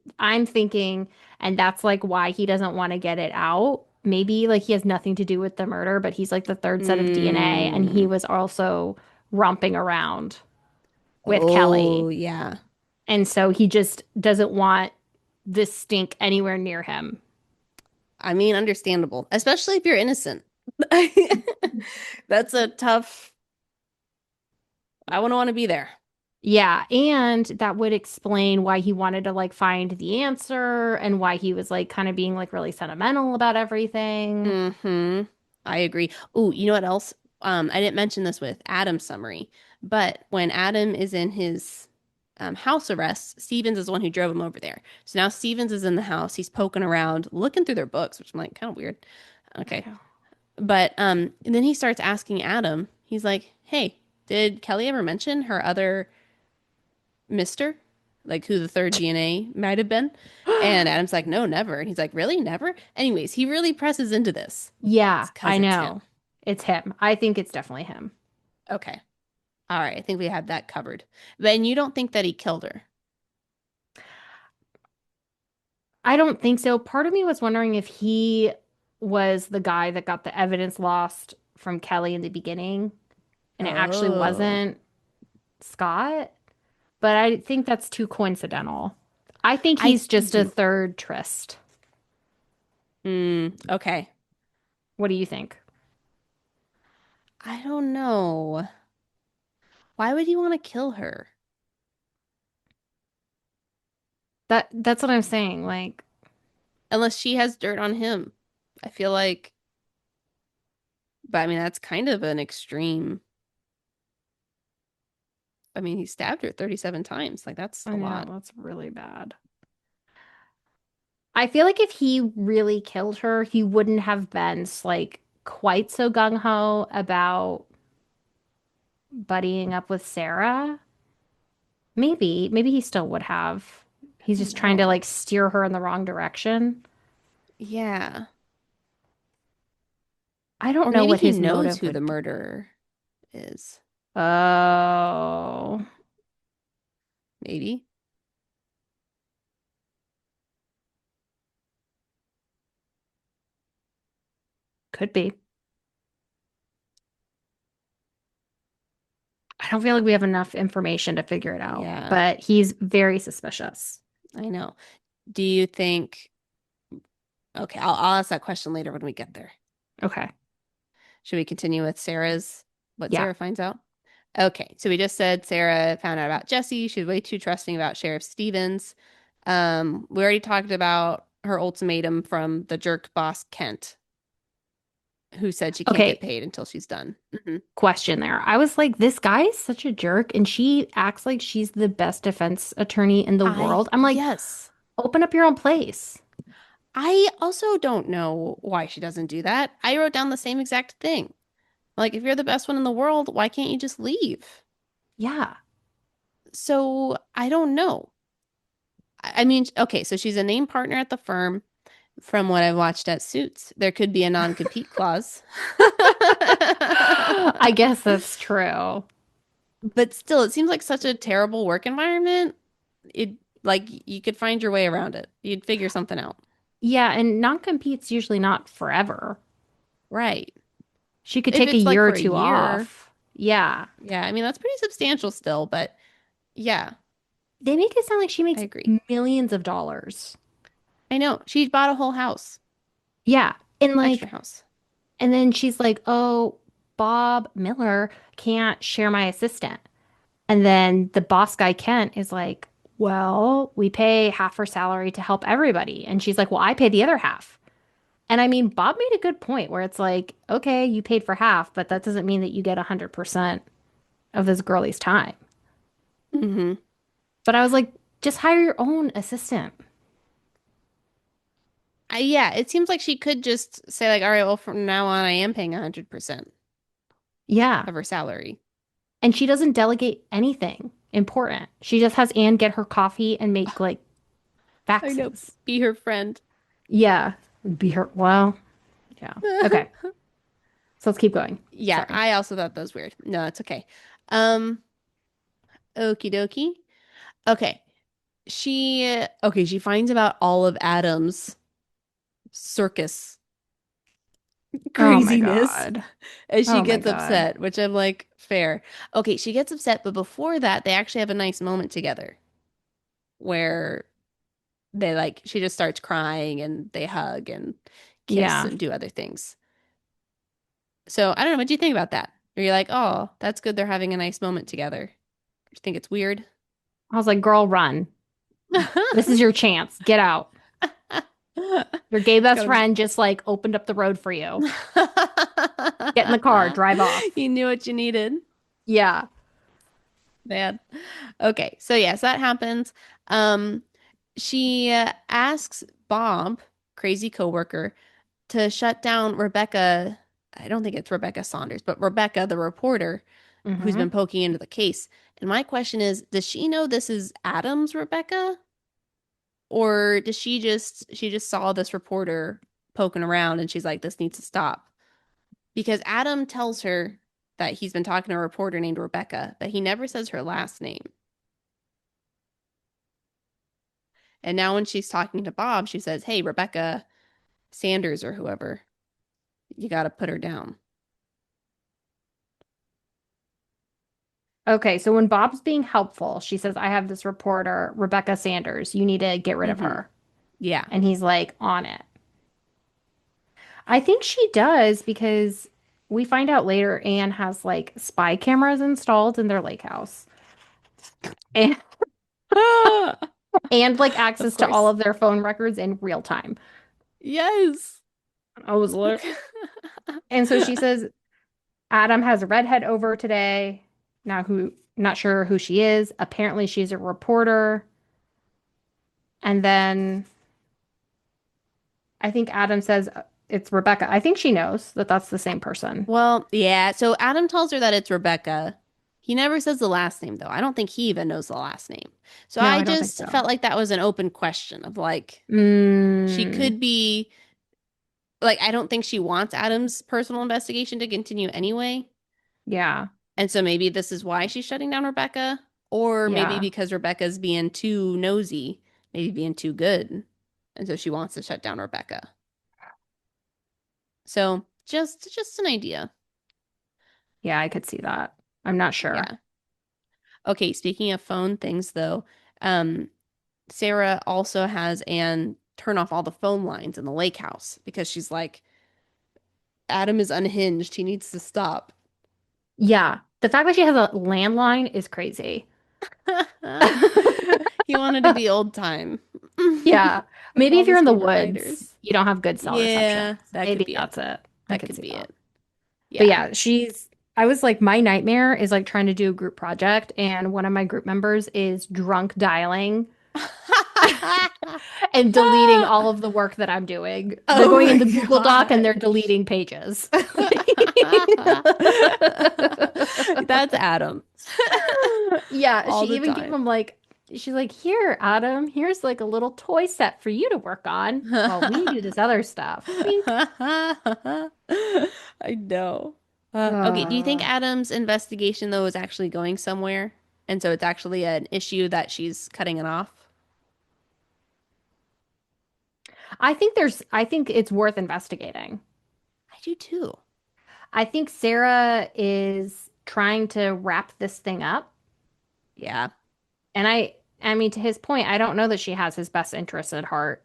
thinking, and that's like why he doesn't want to get it out. Maybe like he has nothing to do with the murder, but he's like the third set of DNA, and he Mm. was also romping around with Oh, Kelly. yeah. And so he just doesn't want this stink anywhere near him. I mean, understandable, especially if you're innocent. That's a tough, I wouldn't want to be there. Yeah, and that would explain why he wanted to like find the answer and why he was like kind of being like really sentimental about everything. Mm-hmm. I agree. Oh, you know what else? I didn't mention this with Adam's summary, but when Adam is in his house arrest, Stevens is the one who drove him over there. So now Stevens is in the house. He's poking around, looking through their books, which I'm like, kind of weird. I Okay. know. But and then he starts asking Adam, he's like, hey, did Kelly ever mention her other mister? Like who the third DNA might have been? And Adam's like, no, never. And he's like, really? Never? Anyways, he really presses into this. Yeah, It's because I it's him. know. It's him. I think it's definitely him. Okay. All right. I think we had that covered. Then you don't think that he killed her? I don't think so. Part of me was wondering if he was the guy that got the evidence lost from Kelly in the beginning and it actually Oh, wasn't Scott, but I think that's too coincidental. I think I, he's just a mhm. third tryst. Okay. What do you think? I don't know. Why would he want to kill her? That's what I'm saying. Like, Unless she has dirt on him. I feel like, but I mean, that's kind of an extreme. I mean, he stabbed her 37 times. Like, that's I a know, lot. that's really bad. I feel like if he really killed her, he wouldn't have been like quite so gung ho about buddying up with Sarah. Maybe he still would have. I He's don't just trying to know. like steer her in the wrong direction. Yeah. I don't Or know maybe what he his knows motive who the would be. murderer is. Oh, Maybe. could be. I don't feel like we have enough information to figure it out, Yeah, but he's very suspicious. I know. Do you think, okay, I'll ask that question later when we get there. Okay. Should we continue with what Yeah. Sarah finds out? Okay, so we just said Sarah found out about Jesse. She was way too trusting about Sheriff Stevens. We already talked about her ultimatum from the jerk boss Kent, who said she can't get Okay. paid until she's done. Question there. I was like, this guy is such a jerk, and she acts like she's the best defense attorney in the world. I'm like, Yes. open up your own place. I also don't know why she doesn't do that. I wrote down the same exact thing. Like, if you're the best one in the world, why can't you just leave? Yeah. So I don't know. I mean, okay, so she's a named partner at the firm. From what I've watched at Suits, there could be a non-compete clause. I guess that's true. But still, it seems like such a terrible work environment. it like you could find your way around it. You'd figure something out. Yeah, and non-compete's usually not forever. Right. She could If take a it's like year or for a two year, off. Yeah. yeah, I mean that's pretty substantial still, but yeah, They make it sound like she I makes agree. millions of dollars. I know. She bought a whole house, Yeah. And extra like, house. and then she's like, oh, Bob Miller can't share my assistant. And then the boss guy, Kent, is like, well, we pay half her salary to help everybody. And she's like, well, I pay the other half. And I mean, Bob made a good point where it's like, okay, you paid for half, but that doesn't mean that you get 100% of this girlie's time. Hmm. But I was like, just hire your own assistant. Yeah, it seems like she could just say like, all right, well, from now on, I am paying 100% Yeah. of her salary. And she doesn't delegate anything important. She just has Anne get her coffee and make like I know. faxes. Be her friend. Yeah. Be her. Well, yeah. Okay. So let's keep going. Yeah, Sorry. I also thought that was weird. No, it's okay. Um, Okie dokie. Okay. She finds about all of Adam's circus Oh my craziness God. and she Oh my gets God. upset, which I'm like, fair. Okay, she gets upset, but before that, they actually have a nice moment together where she just starts crying and they hug and kiss Yeah. and do other things. So I don't know, what do you think about that? Are you like, oh, that's good they're having a nice moment together? You think it's weird? I was like, girl, run. This is your chance. Get out. Your gay best Gotta friend just like opened up the road for you. Get in the car, drive off. You knew what you needed. Yeah. Man. Okay, so yes, that happens. Um, she asks Bob, crazy coworker, to shut down Rebecca. I don't think it's Rebecca Saunders, but Rebecca, the reporter, who's been Hmm. poking into the case. And my question is, does she know this is Adam's Rebecca? Or does she just saw this reporter poking around and she's like, this needs to stop? Because Adam tells her that he's been talking to a reporter named Rebecca, but he never says her last name. And now when she's talking to Bob, she says, hey, Rebecca Sanders or whoever, you got to put her down. Okay, so when Bob's being helpful, she says, I have this reporter, Rebecca Sanders. You need to get rid of Hmm. her. Yeah. And he's like, on it. I think she does because we find out later Anne has like spy cameras installed in their lake house and, and like Of access to all course. of their phone records in real time. Yes. I was like, and so she says, Adam has a redhead over today. Now who not sure who she is. Apparently she's a reporter. And then I think Adam says it's Rebecca. I think she knows that that's the same person. Well, yeah. So Adam tells her that it's Rebecca. He never says the last name, though. I don't think he even knows the last name. So No, I I don't think just so. felt like that was an open question of like, she Mm, could be like, I don't think she wants Adam's personal investigation to continue anyway. yeah. And so maybe this is why she's shutting down Rebecca, or maybe Yeah. because Rebecca's being too nosy, maybe being too good. And so she wants to shut down Rebecca. So just an idea. Yeah, I could see that. I'm not sure. Yeah. Okay, speaking of phone things though, um, Sarah also has Anne turn off all the phone lines in the lake house because she's like, Adam is unhinged. He needs to stop. Yeah. The fact that she has a landline is crazy. He wanted to be old time. Yeah. Like Maybe all if the you're in the Stewart woods, writers. you don't have good cell reception. Yeah, that could Maybe be it. that's it. I That could could see be that. it. But Yeah. yeah, I was like, my nightmare is like trying to do a group project, and one of my group members is drunk dialing and deleting all of the work that I'm doing. They're Oh going in my the Google Doc and they're gosh. deleting pages. That's Adam Yeah, she all the even gave time. him like, she's like, here, Adam, here's like a little toy set for you to work on while we do this other stuff. Wink. I know. Okay, do you think Uh, Adam's investigation though is actually going somewhere? And so it's actually an issue that she's cutting it off. I think it's worth investigating. I do too. I think Sarah is trying to wrap this thing up. Yeah. And I mean, to his point, I don't know that she has his best interests at heart.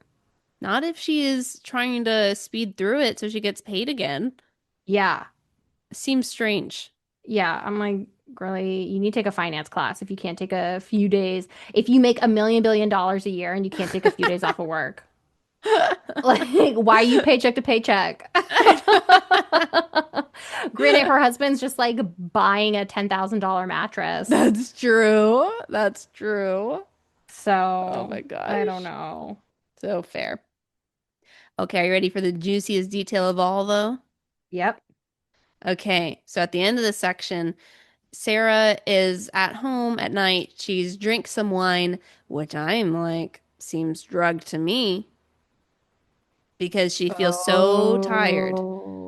Not if she is trying to speed through it so she gets paid again. Yeah. Seems strange. Yeah. I'm like, really, you need to take a finance class if you can't take a few days. If you make $1 million a year and you can't take a few days off of work, like, why are you paycheck to paycheck? Granted, her husband's just like buying a $10,000 mattress. That's true. That's true. Oh So my I don't gosh. know. So fair. Okay, are you ready for the juiciest detail of all, though? Yep. Okay, so at the end of the section, Sarah is at home at night. She's drank some wine, which I'm like, seems drugged to me because she feels so tired.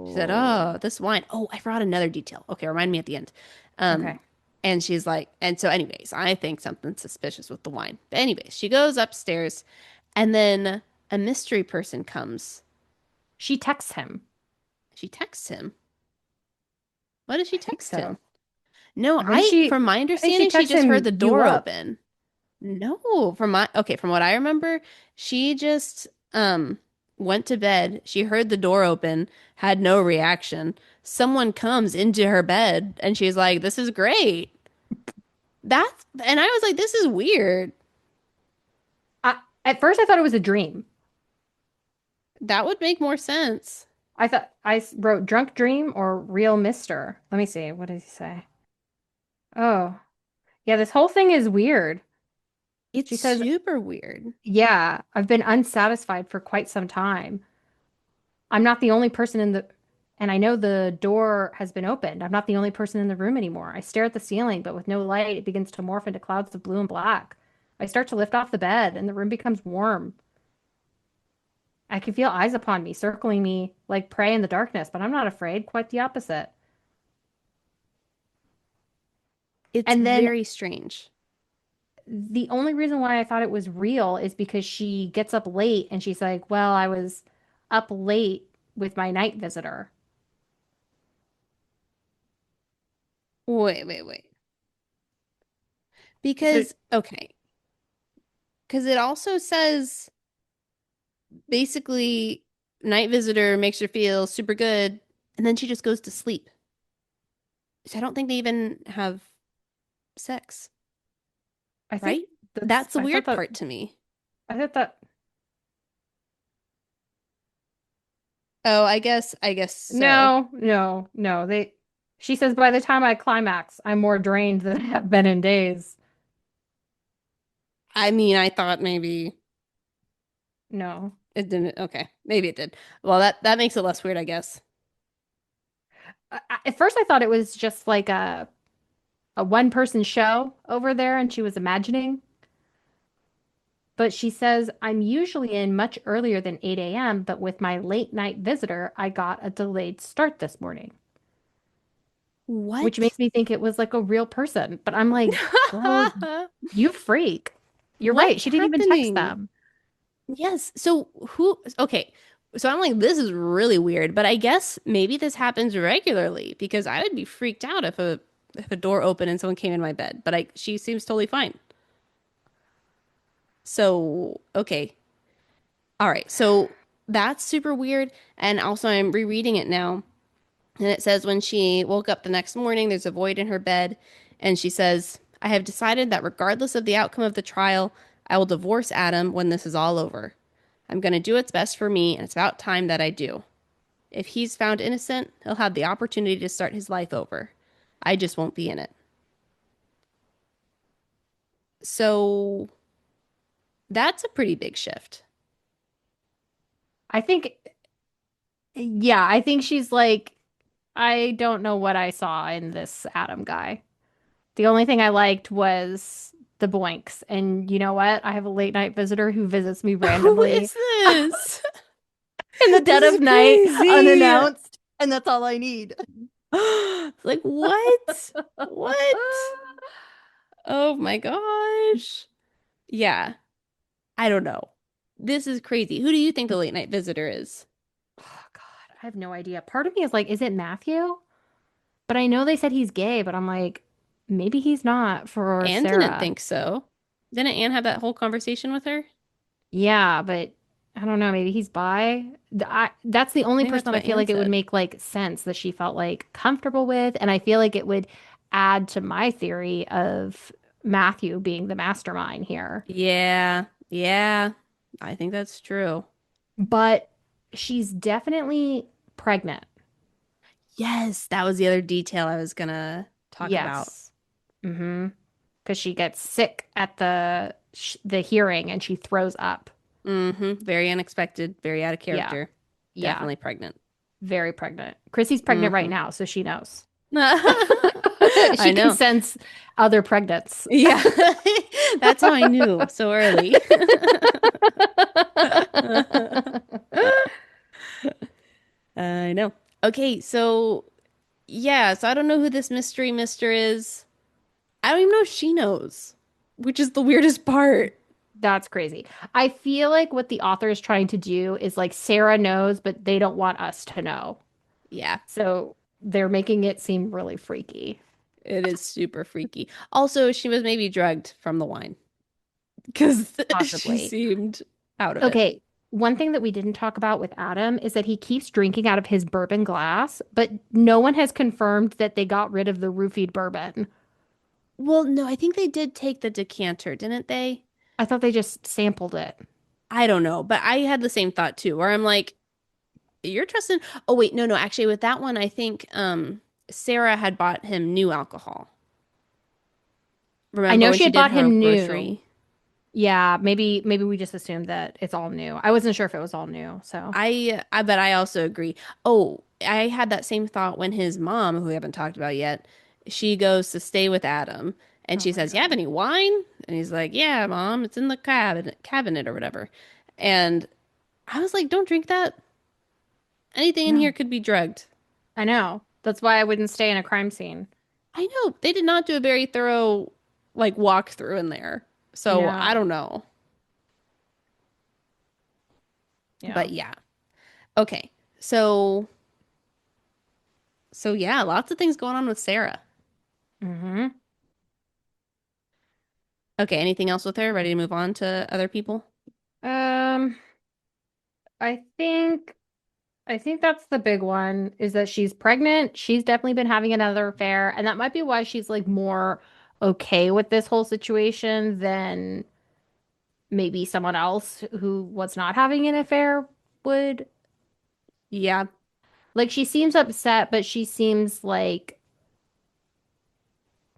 She said, Oh. "Oh, this wine. Oh, I forgot another detail. Okay, remind me at the end." Um, Okay. and she's like, and so, anyways, I think something's suspicious with the wine. But anyways, she goes upstairs, and then a mystery person comes. She texts him. She texts him. What does she I think text so. him? No, What did from my I think she understanding, she texts just heard him the you door up. open. No, from what I remember, she just went to bed. She heard the door open, had no reaction. Someone comes into her bed and she's like, "This is great." And I was like, "This is weird." At first I thought it was a dream. That would make more sense. I thought wrote drunk dream or real mister. Let me see. What did he say? Oh, yeah, this whole thing is weird. It's She says, super weird. yeah, I've been unsatisfied for quite some time. I'm not the only person in the, and I know the door has been opened. I'm not the only person in the room anymore. I stare at the ceiling, but with no light, it begins to morph into clouds of blue and black. I start to lift off the bed, and the room becomes warm. I can feel eyes upon me, circling me like prey in the darkness, but I'm not afraid, quite the opposite. It's And then very strange. the only reason why I thought it was real is because she gets up late and she's like, well, I was up late with my night visitor. Wait, wait, wait. So Okay, because it also says basically night visitor makes her feel super good, and then she just goes to sleep. So I don't think they even have sex, I think right? That's the I thought weird that, part to me. I thought that, Oh, I guess so. no. She says, by the time I climax, I'm more drained than I have been in days. I mean, I thought maybe No. it didn't. Okay, maybe it did. Well, that makes it less weird, I guess. At first, I thought it was just like a one person show over there and she was imagining. But she says, I'm usually in much earlier than 8 a.m., but with my late night visitor, I got a delayed start this morning, which What? makes me think it was like a real person. But I'm like, girl, you freak. You're right. What's She didn't even text happening? them. Yes. So who? Okay. So I'm like, this is really weird, but I guess maybe this happens regularly because I would be freaked out if a door opened and someone came in my bed. But she seems totally fine. So okay, all right. So that's super weird. And also, I'm rereading it now, and it says when she woke up the next morning, there's a void in her bed, and she says, "I have decided that regardless of the outcome of the trial, I will divorce Adam when this is all over. I'm going to do what's best for me, and it's about time that I do. If he's found innocent, he'll have the opportunity to start his life over. I just won't be in it." So that's a pretty big shift. I think, yeah, I think she's like, I don't know what I saw in this Adam guy. The only thing I liked was the boinks. And you know what? I have a late night visitor who visits me Who randomly is this? in the This dead is of night, crazy. unannounced. And that's all I need. Like, what? What? Oh my gosh. Yeah, I don't know. This is crazy. Who do you think the late night visitor is? Oh God, I have no idea. Part of me is like, is it Matthew? But I know they said he's gay, but I'm like, maybe he's not for Anne didn't Sarah. think so. Didn't Anne have that whole conversation with her? Yeah, but I don't know. Maybe he's bi. That's the I only think person that's that I what feel Anne like it would said. make like sense that she felt like comfortable with, and I feel like it would add to my theory of Matthew being the mastermind here. Yeah, yeah, I think that's true. But she's definitely pregnant. Yes, that was the other detail I was gonna talk about. Yes. Mm-hmm. Because she gets sick at the hearing and she throws up. Very unexpected, very out of Yeah. character. Yeah. Definitely pregnant. Very pregnant. Chrissy's pregnant right hmm now, so she knows. I She can know. sense other pregnants. Yeah, that's how I knew so early. I know. Okay, so yeah, so I don't know who this mystery mister is. I don't even know if she knows, which is the weirdest part. That's crazy. I feel like what the author is trying to do is like Sarah knows, but they don't want us to know. Yeah, So they're making it seem really freaky. it is super freaky. Also, she was maybe drugged from the wine because she Possibly. seemed out of it. Okay, one thing that we didn't talk about with Adam is that he keeps drinking out of his bourbon glass, but no one has confirmed that they got rid of the roofied bourbon. Well, no, I think they did take the decanter, didn't they? I thought they just sampled it. I don't know, but I had the same thought too, where I'm like, you're trusting. Oh wait, no, no, actually with that one, I think Sarah had bought him new alcohol. I Remember know when she she had did bought her him new. grocery? Yeah, maybe we just assumed that it's all new. I wasn't sure if it was all new, so. I bet I also agree. Oh, I had that same thought when his mom, who we haven't talked about yet, she goes to stay with Adam and Oh she my says, "You have God. any wine?" And he's like, "Yeah, mom, it's in the cabinet or whatever." And I was like, "Don't drink that. Anything in here No, could be drugged." I know. That's why I wouldn't stay in a crime scene. I know they did not do a very thorough like walkthrough in there. So, I No. don't know. Yeah. But yeah. Okay. So, so yeah, lots of things going on with Sarah. hmm Okay, anything else with her? Ready to move on to other people? Um, I think I think that's the big one is that she's pregnant. She's definitely been having another affair, and that might be why she's like more okay with this whole situation than maybe someone else who was not having an affair would. Yeah. Like she seems upset, but she seems like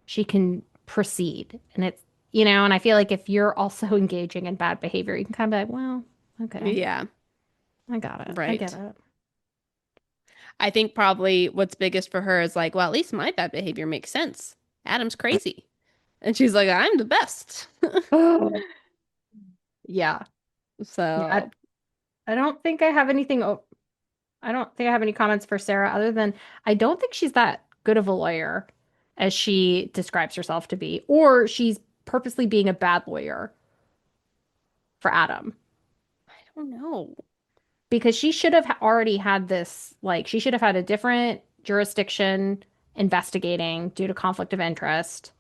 she can proceed. And it's, and I feel like if you're also engaging in bad behavior, you can kind of be like, well, okay, Yeah. I got it. I get Right. it. I think probably what's biggest for her is like, well, at least my bad behavior makes sense. Adam's crazy. And she's like, I'm the best. Yeah. Yeah. So, I don't think I have anything. I don't think I have any comments for Sarah other than I don't think she's that good of a lawyer as she describes herself to be, or she's purposely being a bad lawyer for Adam I don't know. because she should have already had this, like, she should have had a different jurisdiction investigating due to conflict of interest.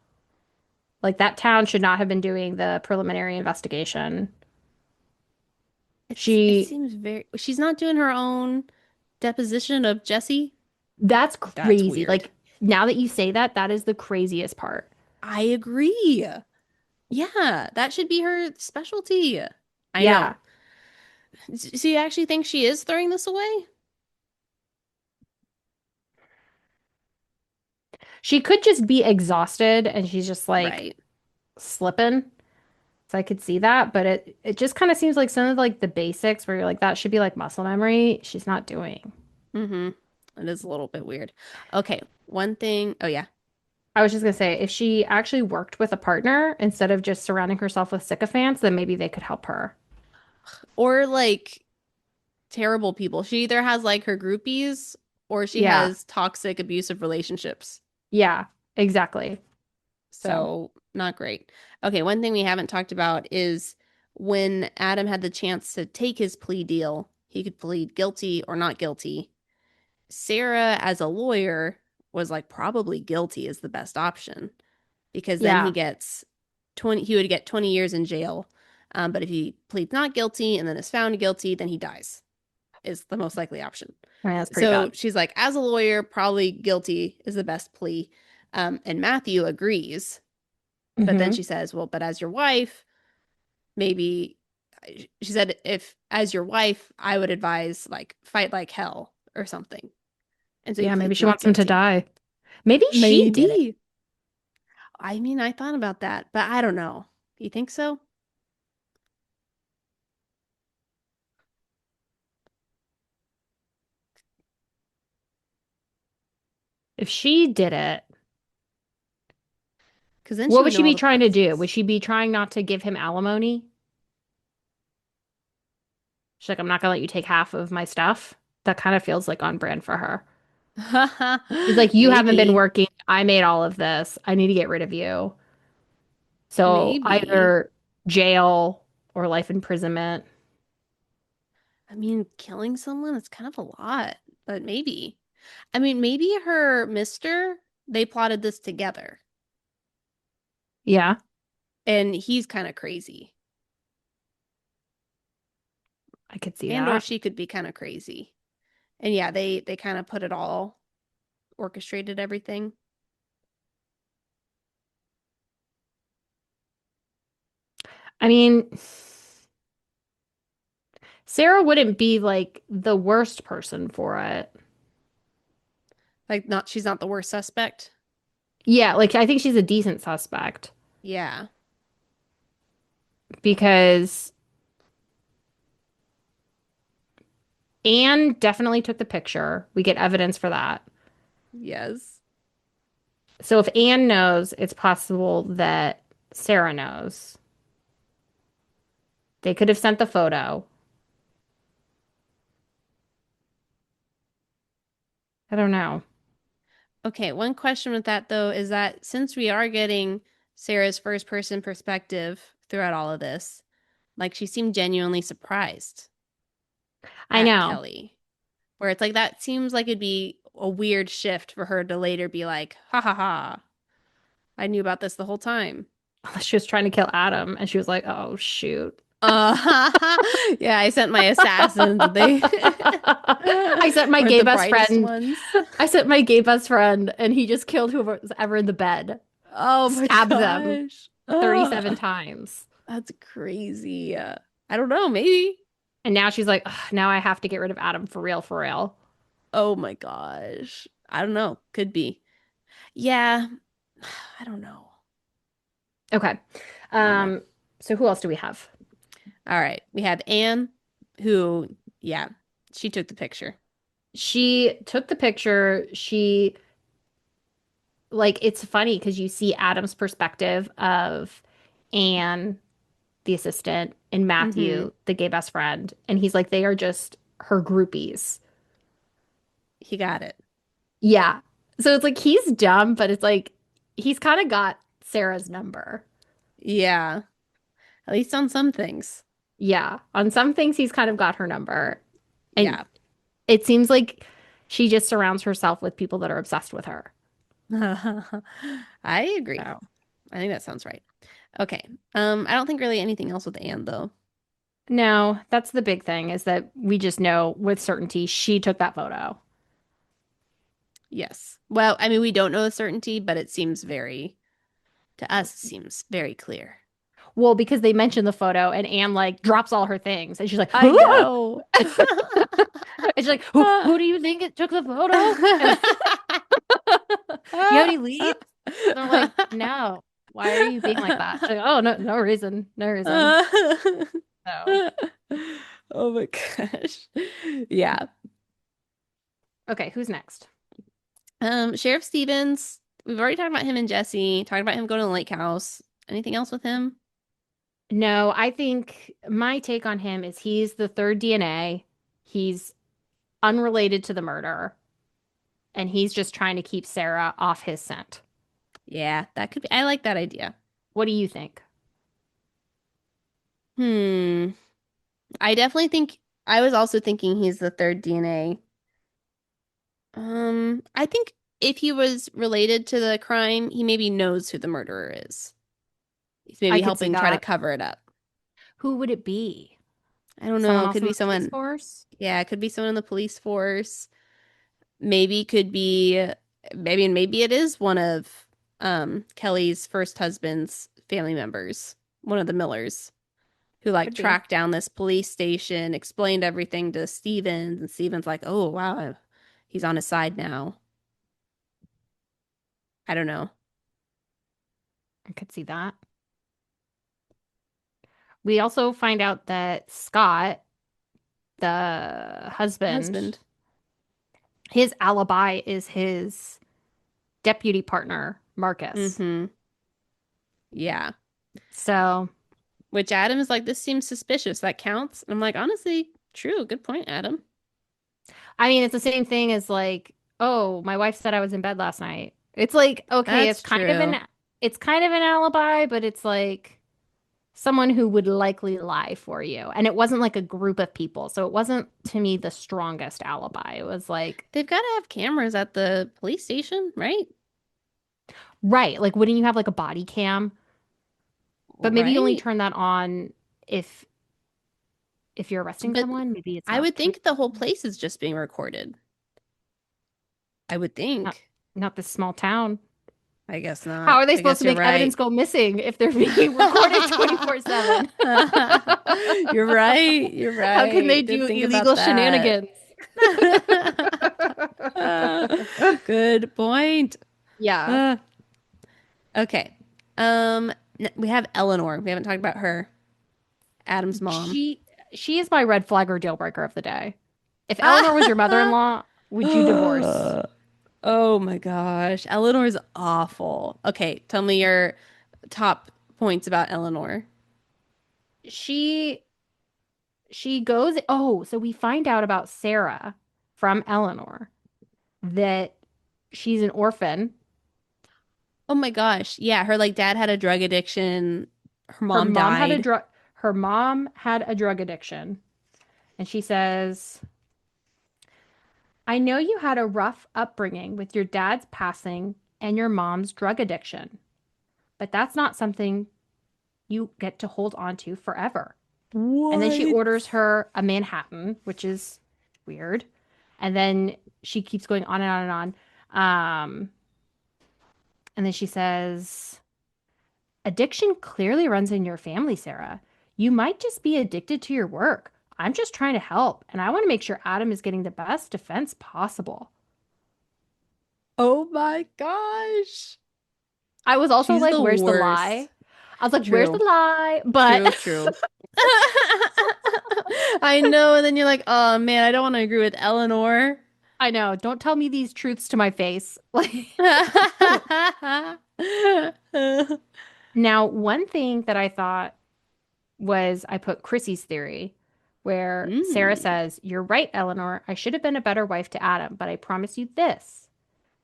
Like, that town should not have been doing the preliminary investigation. It She, seems very she's not doing her own deposition of Jesse. that's That's crazy. weird. Like, now that you say that, that is the craziest part. I agree. Yeah, that should be her specialty. I know. Yeah. So you actually think she is throwing this away? She could just be exhausted and she's just like Right. slipping. So I could see that, but it just kind of seems like some of like the basics where you're like that should be like muscle memory. She's not doing. Mm-hmm. It is a little bit weird. Okay, one thing. Oh yeah. I was just gonna say if she actually worked with a partner instead of just surrounding herself with sycophants, then maybe they could help her. Or like terrible people. She either has like her groupies or she Yeah. has toxic, abusive relationships. Yeah, exactly. So, So, not great. Okay, one thing we haven't talked about is when Adam had the chance to take his plea deal, he could plead guilty or not guilty. Sarah, as a lawyer, was like probably guilty is the best option because then he yeah, gets 20, he would get 20 years in jail. But if he pleads not guilty and then is found guilty, then he dies, is the most likely option. I mean, that's pretty So bad. she's like, as a lawyer, probably guilty is the best plea. And Matthew agrees. But then Hmm. she says, well, but as your wife, maybe she said, if as your wife, I would advise like fight like hell or something. And so he Yeah, maybe pleads she not wants him to guilty. die. Maybe she did it. Maybe. I mean, I thought about that, but I don't know. You think so? If she did it, Because then she what would would she know all be the trying to do? Would places. she be trying not to give him alimony? She's like, I'm not gonna let you take half of my stuff. That kind of feels like on brand for her. She's like, you haven't been Maybe. working. I made all of this. I need to get rid of you. So Maybe. either jail or life imprisonment. I mean, killing someone is kind of a lot, but maybe. I mean, maybe her mister, they plotted this together, Yeah, and he's kind of crazy. I could see And or that. she could be kind of crazy. And yeah, they kind of put it all orchestrated everything. I mean, Sarah wouldn't be like the worst person for it. Like not she's not the worst suspect. Yeah, like I think she's a decent suspect Yeah. because Anne definitely took the picture. We get evidence for that. Yes. So if Anne knows, it's possible that Sarah knows. They could have sent the photo. I don't know. Okay, one question with that though is that since we are getting Sarah's first person perspective throughout all of this, like she seemed genuinely surprised I at know. Kelly, where it's like that seems like it'd be a weird shift for her to later be like, ha ha ha, I knew about this the whole time. She was trying to kill Adam and she was like, oh, shoot. Yeah, I sent my assassins. They I sent my weren't gay the best brightest friend. ones. I sent my gay best friend and he just killed whoever was ever in the bed. Oh my Stabbed them gosh. 37 times. That's crazy. I don't know, maybe. And now she's like, "Ugh, now I have to get rid of Adam for real, for real." Oh my gosh. I don't know. Could be. Yeah. I don't know. Okay. I don't know. Um, so who else do we have? All right. We have Anne, who, yeah, she took the picture. She took the picture. She like it's funny because you see Adam's perspective of Anne, the assistant, and Mm-hmm. Matthew, the gay best friend, and he's like they are just her groupies. He got it. Yeah. So it's like he's dumb, but it's like he's kind of got Sarah's number. Yeah. At least on some things. Yeah. On some things he's kind of got her number. And Yeah. it seems like she just surrounds herself with people that are obsessed with her. I agree. So, I think that sounds right. Okay. I don't think really anything else with Anne though. no, that's the big thing is that we just know with certainty she took that photo. Yes. Well, I mean, we don't know with certainty, but it seems very, to us, it seems very clear. Well, because they mentioned the photo and Anne like drops all her things and she's like, I "Huh?" know. And she's like, who do you think it took the photo? And you have any leads? And I'm like, no. Why are you being like that? She's like, oh, no, no reason. No reason. So, Oh my gosh. Yeah. okay, who's next? Sheriff Stevens, we've already talked about him and Jesse, talked about him going to the lake house. Anything else with him? No, I think my take on him is he's the third DNA. He's unrelated to the murder, and he's just trying to keep Sarah off his scent. Yeah, that could be. I like that idea. What do you think? Hmm. I definitely think I was also thinking he's the third DNA. I think if he was related to the crime, he maybe knows who the murderer is. He's I maybe could see helping try to that. cover it up. Who would it be? I don't know. Someone It else could in be the police someone. force? Yeah, it could be someone in the police force. Maybe could be maybe it is one of Kelly's first husband's family members, one of the Millers, who like Could be. tracked down this police station, explained everything to Stevens, and Stevens like, "Oh, wow, he's on his side now." I don't know. I could see that. We also find out that Scott, the husband, Husband. his alibi is his deputy partner, Marcus. Mm-hmm. Yeah. So, Which Adam is like, this seems suspicious. That counts. And I'm like, honestly, true. Good point, Adam. I mean, it's the same thing as like, oh, my wife said I was in bed last night. It's like, okay, That's true. it's kind of an alibi, but it's like someone who would likely lie for you. And it wasn't like a group of people. So it wasn't to me the strongest alibi. It was like, They've got to have cameras at the police station, right? right, like wouldn't you have like a body cam? But maybe you only Right. turn that on if if you're arresting But someone. Maybe it's I not would turn think the whole place is just being recorded. I would not think. not this small town. I guess How not. are they I supposed guess to you're make right. evidence go missing if they're being recorded 24/7? You're right. You're How can they right. do Didn't think illegal about that. shenanigans? Good point. Yeah. Uh, okay. We have Eleanor. We haven't talked about her. Adam's mom. She she is my red flag or deal breaker of the day. If Eleanor was your mother-in-law, would you divorce? Oh my gosh. Eleanor's awful. Okay, tell me your top points about Eleanor. She she goes, oh, so we find out about Sarah from Eleanor that she's an orphan. Oh my gosh. Yeah, her like dad had a drug addiction. Her Her mom mom had a died. drug her mom had a drug addiction. And she says, I know you had a rough upbringing with your dad's passing and your mom's drug addiction, but that's not something you get to hold on to forever. And then she What? orders her a Manhattan, which is weird. And then she keeps going on and on and on. And then she says, addiction clearly runs in your family, Sarah. You might just be addicted to your work. I'm just trying to help, and I want to make sure Adam is getting the best defense possible. Oh my gosh. I was also She's like, the where's the lie? worst. I was like, where's the True. lie? But True, true. I know, and then you're like, oh man, I don't want to agree with Eleanor. I know, don't tell me these truths to my face. Like now, one thing that I thought was I put Chrissy's theory, where Sarah Mm. says, you're right, Eleanor. I should have been a better wife to Adam, but I promise you this.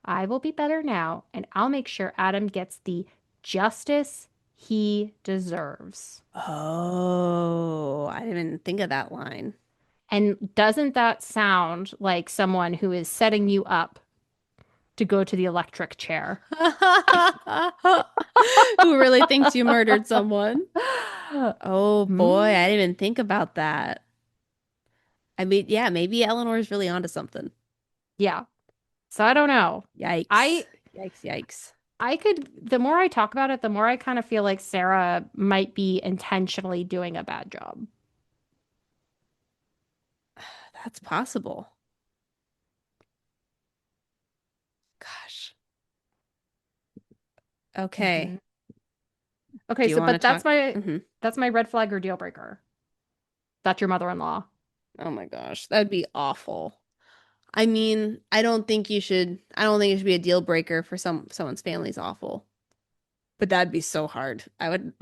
I will be better now, and I'll make sure Adam gets the justice he deserves. Oh, I didn't even think of that line. And doesn't that sound like someone who is setting you up to go to the electric chair? Who really thinks you murdered someone? Oh boy, Hmm? I didn't even think about that. I mean, yeah, maybe Eleanor's really onto something. Yeah. So I don't know. Yikes. I Yikes, yikes. I could, the more I talk about it, the more I kind of feel like Sarah might be intentionally doing a bad job. That's possible. Gosh. Hmm. Okay. Okay, Do you so want to but talk? Hmm. that's my red flag or deal breaker. That's your mother-in-law. Oh my gosh, that'd be awful. I mean, I don't think it should be a deal breaker for someone's family's awful. But that'd be so hard. I would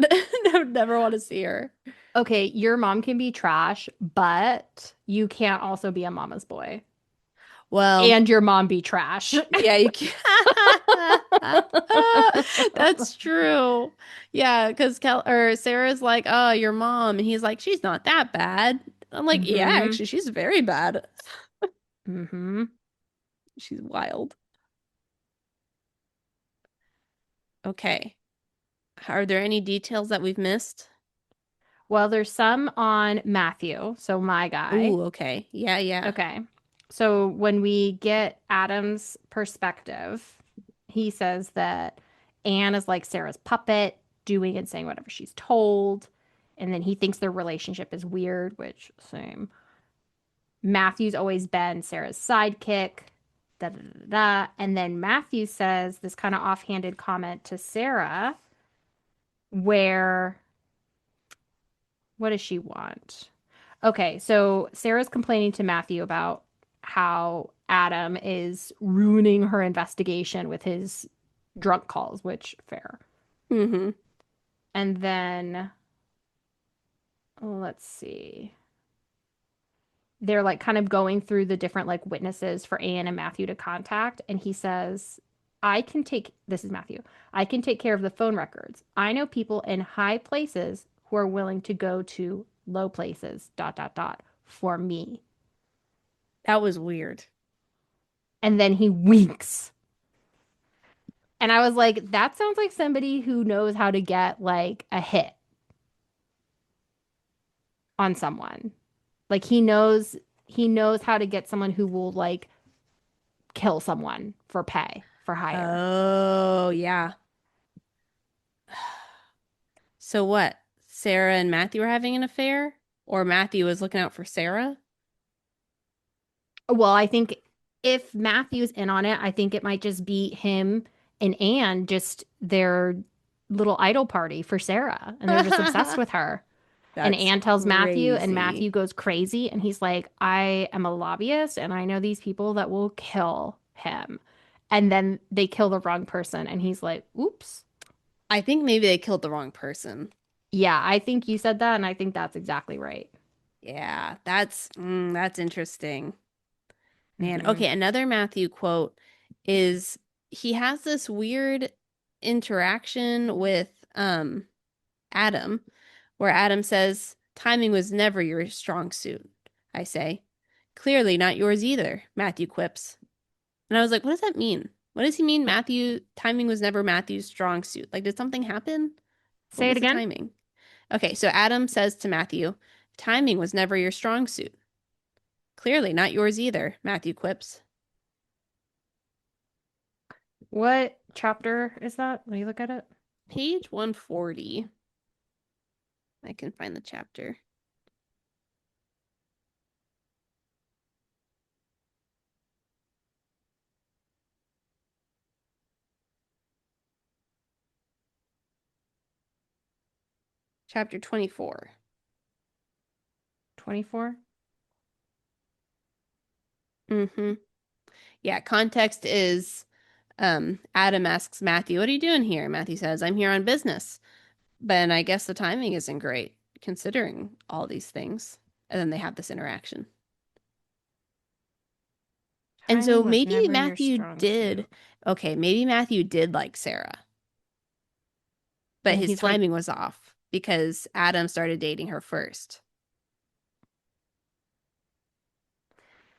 never want to see her. Okay, your mom can be trash, but you can't also be a mama's boy. Well, and your mom be trash. yeah, you can. That's true. Yeah, because Kel or Sarah's like, "Oh, your mom," and he's like, "She's not that bad." I'm like, "Yeah, Mm-hmm. actually, she's very bad. Mm-hmm. She's wild." Okay. Are there any details that we've missed? Well, there's some on Matthew, so my guy. Ooh, okay. Yeah, yeah. Okay. So when we get Adam's perspective, he says that Anne is like Sarah's puppet, doing and saying whatever she's told. And then he thinks their relationship is weird, which same. Matthew's always been Sarah's sidekick. Da, da, da, da. And then Matthew says this kind of offhanded comment to Sarah where what does she want? Okay, so Sarah's complaining to Matthew about how Adam is ruining her investigation with his drunk calls, which fair. Mm-hmm. And then let's see. They're like kind of going through the different like witnesses for Anne and Matthew to contact, and he says, "I can take this is Matthew. I can take care of the phone records. I know people in high places who are willing to go to low places dot dot dot for me." That was weird. And then he winks. And I was like, that sounds like somebody who knows how to get like a hit on someone. Like he knows how to get someone who will like kill someone for pay, for hire. Oh, yeah. So what? Sarah and Matthew were having an affair? Or Matthew was looking out for Sarah? Well, I think if Matthew's in on it, I think it might just be him and Anne, just their little idol party for Sarah. And they're just obsessed with her. And That's Anne tells Matthew, and crazy. Matthew goes crazy. And he's like, I am a lobbyist, and I know these people that will kill him. And then they kill the wrong person. And he's like, oops. I think maybe they killed the wrong person. Yeah, I think you said that. And I think that's exactly right. Yeah, that's interesting. Man, Hmm. okay, another Matthew quote is he has this weird interaction with Adam where Adam says, "Timing was never your strong suit." I say, "Clearly not yours either," Matthew quips. And I was like, "What does that mean? What does he mean Matthew timing was never Matthew's strong suit? Like did something happen? What Say it was the again. timing?" Okay, so Adam says to Matthew, "Timing was never your strong suit." "Clearly not yours either," Matthew quips. What chapter is that? Let me look at it. Page 140. I can find the chapter. Chapter 24. 24. Mm-hmm. Yeah, context is Adam asks Matthew, "What are you doing here?" Matthew says, "I'm here on business." But I guess the timing isn't great considering all these things. And then they have this interaction. And so Timing was maybe never your Matthew strong did, suit. okay, maybe Matthew did like Sarah, but And his he's like, timing was off because Adam started dating her first.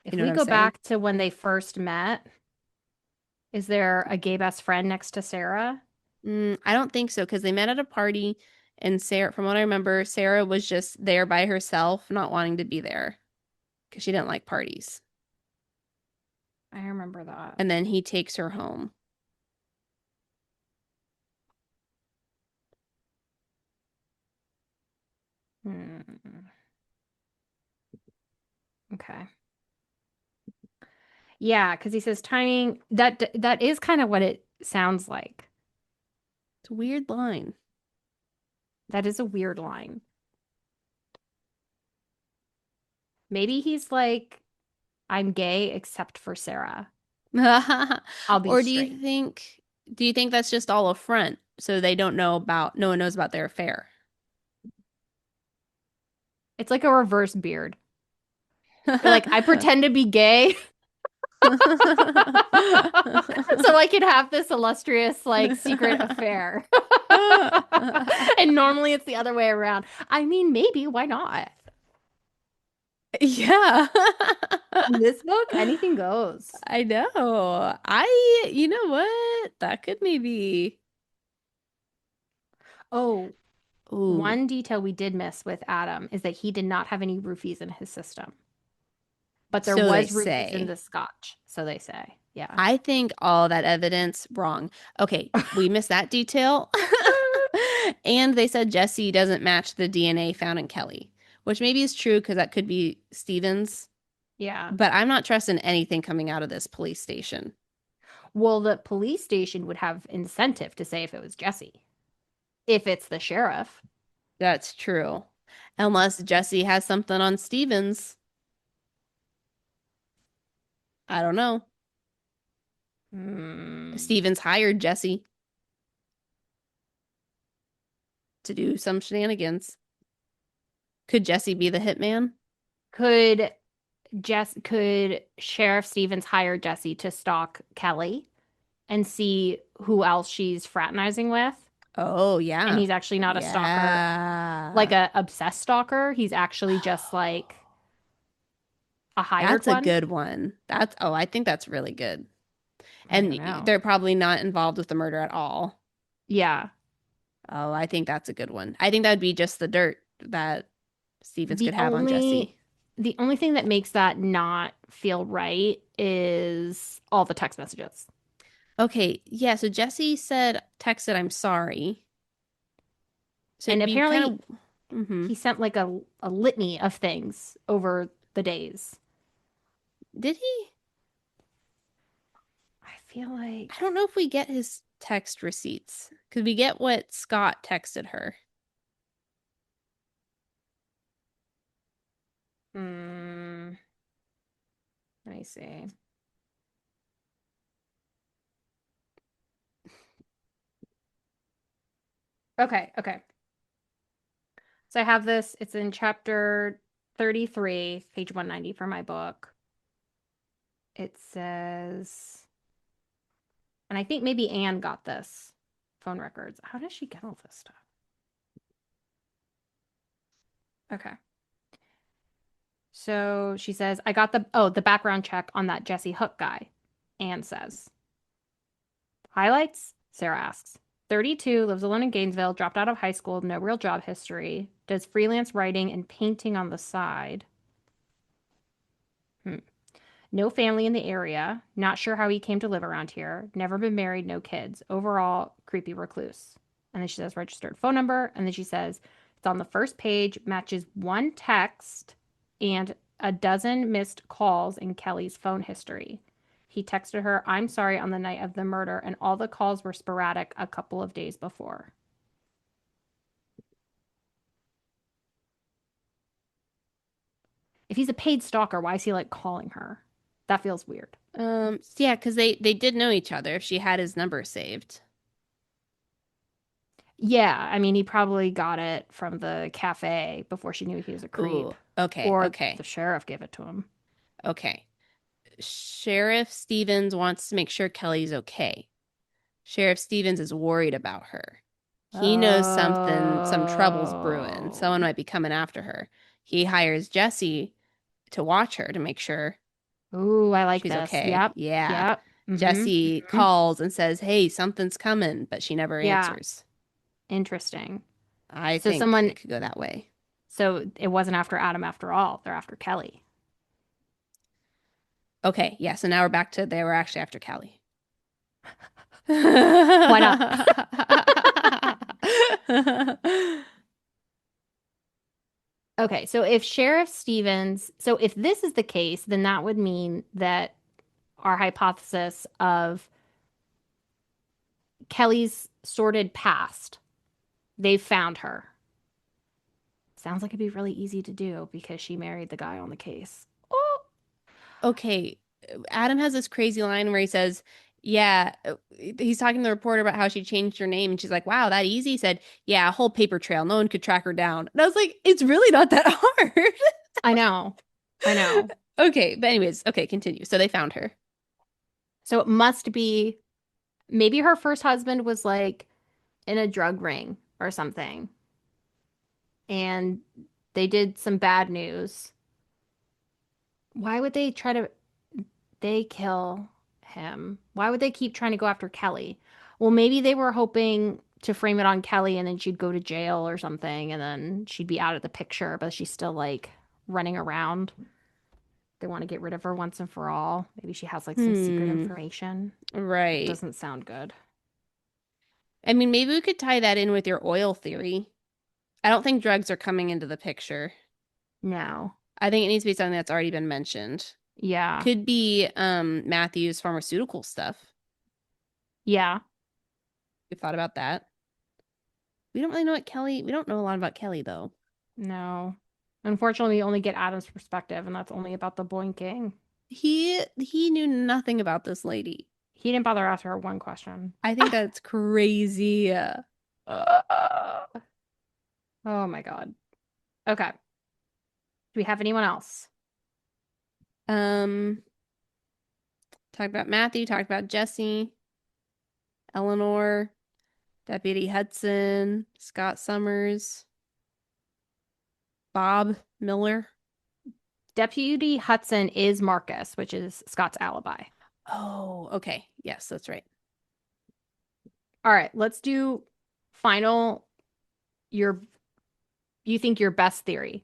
You if know what we I'm go saying? back to when they first met, is there a gay best friend next to Sarah? I don't think so because they met at a party and Sarah, from what I remember, Sarah was just there by herself, not wanting to be there because she didn't like parties. I remember that. And then he takes her home. Hmm. Okay. Yeah, because he says timing. That is kind of what it sounds like. It's a weird line. That is a weird line. Maybe he's like, I'm gay except for Sarah. I'll be Or do straight. you think that's just all a front so they don't know about no one knows about their affair? It's like a reverse beard. You're like, I pretend to be gay So I could have this illustrious, like, secret affair. And normally it's the other way around. I mean, maybe, why not? Yeah. In this book, anything goes. I know. You know what? That could maybe. Oh, Ooh, one detail we did miss with Adam is that he did not have any roofies in his system, but there so they was roofies in say. the scotch, so they say. Yeah. I think all that evidence wrong. Okay, we missed that detail. And they said Jesse doesn't match the DNA found in Kelly, which maybe is true because that could be Stevens, Yeah. but I'm not trusting anything coming out of this police station. Well, the police station would have incentive to say if it was Jesse, if it's the sheriff. That's true. Unless Jesse has something on Stevens. I don't know. Hmm. Stevens hired Jesse to do some shenanigans. Could Jesse be the hitman? Could could Sheriff Stevens hire Jesse to stalk Kelly and see who else she's fraternizing with? Oh, And yeah. he's actually not a stalker, like Yeah. a obsessed stalker. He's actually just like a hired That's a one. good one. I think that's really good. I And don't know. they're probably not involved with the murder at all. Yeah. Oh, I think that's a good one. I think that would be just the dirt that Stevens The could have on only Jesse. the only thing that makes that not feel right is all the text messages. Okay, yeah, so Jesse said, texted, I'm sorry. So And it'd be apparently kind of, he sent like a litany of things over the days. did he? I feel I like don't know if we get his text receipts. Could we get what Scott texted her? hmm, let me see. Okay, okay. So I have this, it's in chapter 33, page 190 for my book. It says, and I think maybe Anne got this phone records. How does she get all this stuff? Okay. So she says, I got the background check on that Jesse Hook guy. Anne says, highlights? Sarah asks. 32, lives alone in Gainesville, dropped out of high school, no real job history, does freelance writing and painting on the side. Hmm. No family in the area. Not sure how he came to live around here. Never been married, no kids. Overall, creepy recluse. And then she says registered phone number. And then she says it's on the first page, matches one text and a dozen missed calls in Kelly's phone history. He texted her, I'm sorry, on the night of the murder, and all the calls were sporadic a couple of days before. If he's a paid stalker, why is he like calling her? That feels weird. Yeah, because they did know each other if she had his number saved. Yeah, I mean, he probably got it from the cafe before she knew he was a creep, Ooh, okay, or the okay, sheriff gave it to him. okay. Sheriff Stevens wants to make sure Kelly's okay. Sheriff Stevens is worried about her. He knows some trouble's brewing. Someone Oh, might be coming after her. He hires Jesse to watch her to make sure ooh, I like she's this. okay. Yep, Yeah. yep. Jesse Hmm. calls and says, "Hey, something's coming," but she never Yeah, answers. interesting. I So think someone, it could go that way. so it wasn't after Adam after all. They're after Kelly. Okay, yeah, so now we're back to they were actually after Callie. Why not? Okay, so if Sheriff Stevens, so if this is the case, then that would mean that our hypothesis of Kelly's sordid past, they've found her. Sounds like it'd be really easy to do because she married the guy on the case. Oh, Okay, Adam has this crazy line where he says, "Yeah," he's talking to the reporter about how she changed her name, and she's like, "Wow, that easy?" He said, "Yeah, a whole paper trail. No one could track her down." And I was like, "It's really not that hard." I know. I know. Okay, but anyways, okay, continue. So they found her. So it must be maybe her first husband was like in a drug ring or something, and they did some bad news. Why would they try to they kill him? Why would they keep trying to go after Kelly? Well, maybe they were hoping to frame it on Kelly and then she'd go to jail or something and then she'd be out of the picture, but she's still like running around. They want to get rid of her once and for all. Maybe she has like some secret Hmm. information. That Right. doesn't sound good. I mean, maybe we could tie that in with your oil theory. I don't think drugs are coming into the picture. No. I think it needs to be something that's already been mentioned. Yeah. Could be Matthew's pharmaceutical stuff. Yeah. You've thought about that. We don't really know what Kelly, we don't know a lot about Kelly though. No. Unfortunately, we only get Adam's perspective, and that's only about the boinking. He knew nothing about this lady. He didn't bother asking her one question. I think that's crazy. Uh, oh my God. Okay. Do we have anyone else? Um, talked about Matthew, talked about Jesse, Eleanor, Deputy Hudson, Scott Summers, Bob Miller. Deputy Hudson is Marcus, which is Scott's alibi. Oh, okay. Yes, that's right. All right, let's do final your you think your best theory.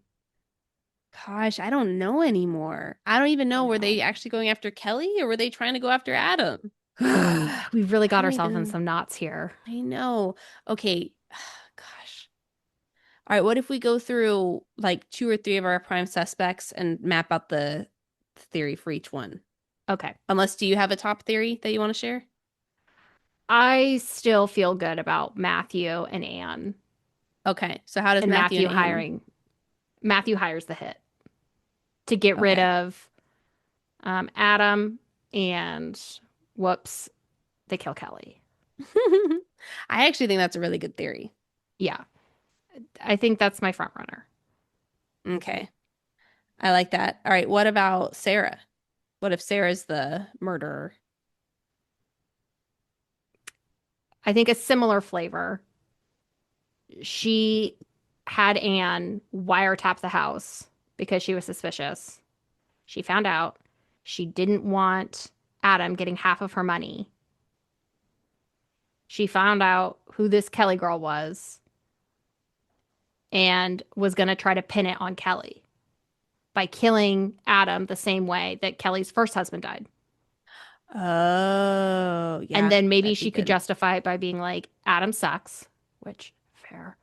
Gosh, I don't know anymore. I don't even I know. Were know. they actually going after Kelly or were they trying to go after Adam? We've really I got don't ourselves in even, some knots here. I know. Okay. Gosh. All right. What if we go through like two or three of our prime suspects and map out the theory for each one? Okay. Unless, do you have a top theory that you want to share? I still feel good about Matthew and Anne Okay. So how does and Matthew and Matthew Anne? hiring. Matthew hires the hit to get rid Okay. of Adam and whoops, they kill Kelly. I actually think that's a really good theory. Yeah, I think that's my front runner. Okay. I like that. All right. What about Sarah? What if Sarah's the murderer? I think a similar flavor. She had Anne wiretap the house because she was suspicious. She found out she didn't want Adam getting half of her money. She found out who this Kelly girl was and was going to try to pin it on Kelly by killing Adam the same way that Kelly's first husband died. Oh, And yeah, then maybe that'd be she could good. justify it by being like, Adam sucks, which fair.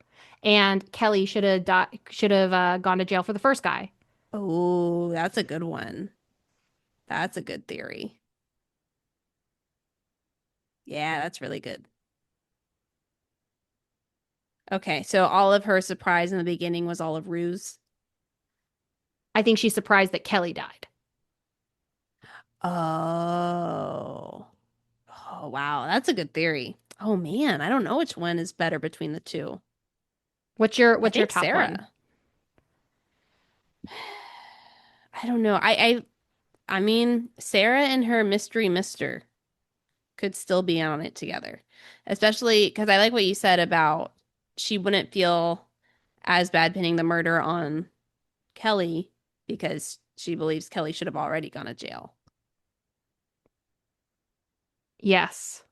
And Kelly should have gone to jail for the first guy. Oh, that's a good one. That's a good theory. Yeah, that's really good. Okay, so all of her surprise in the beginning was all of ruse. I think she's surprised that Kelly died. Oh. Oh, wow. That's a good theory. Oh man, I don't know which one is better between the two. I What's your think top one? Sarah. I don't know. I mean, Sarah and her mystery mister could still be on it together. Especially because I like what you said about she wouldn't feel as bad pinning the murder on Kelly because she believes Kelly should have already gone to jail. Yes.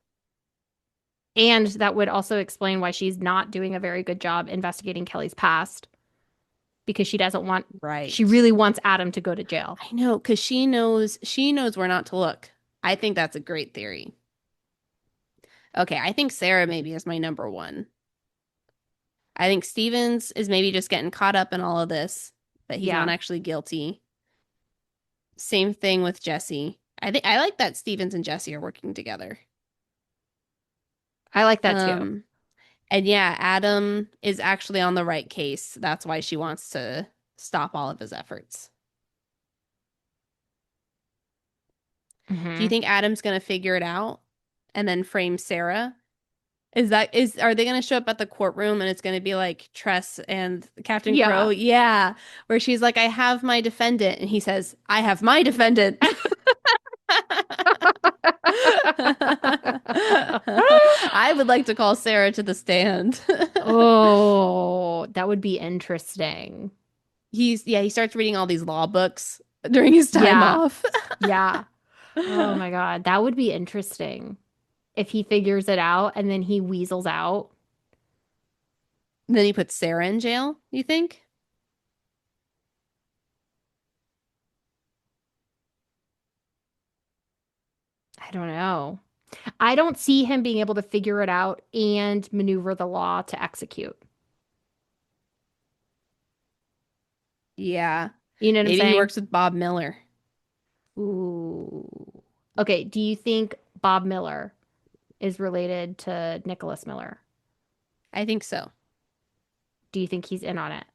And that would also explain why she's not doing a very good job investigating Kelly's past because she Right. really wants Adam to go to jail. I know, because she knows where not to look. I think that's a great theory. Okay, I think Sarah maybe is my number one. I think Stevens is maybe just getting caught up in all of this, but he's not Yeah, actually guilty. Same thing with Jesse. I think I like that Stevens and Jesse are working together. I like that too. Um, and yeah, Adam is actually on the right case. That's why she wants to stop all of his efforts. Do you Hmm. think Adam's gonna figure it out and then frame Sarah? Are they gonna show up at the courtroom and it's gonna be like Tress and Captain Crow? Yeah. Yeah, where she's like, I have my defendant, and he says, I have my defendant. I would like to call Sarah to the stand. Oh, that would be interesting. He starts reading all these law books during his time Yeah, off. yeah. Oh my God, that would be interesting if he figures it out and then he weasels out. Then he puts Sarah in jail, you think? I don't know. I don't see him being able to figure it out and maneuver the law to execute. Yeah. You know what I'm Maybe he saying? works with Bob Miller. Ooh. Okay, do you think Bob Miller is related to Nicholas Miller? I think so. Do you think he's in on it?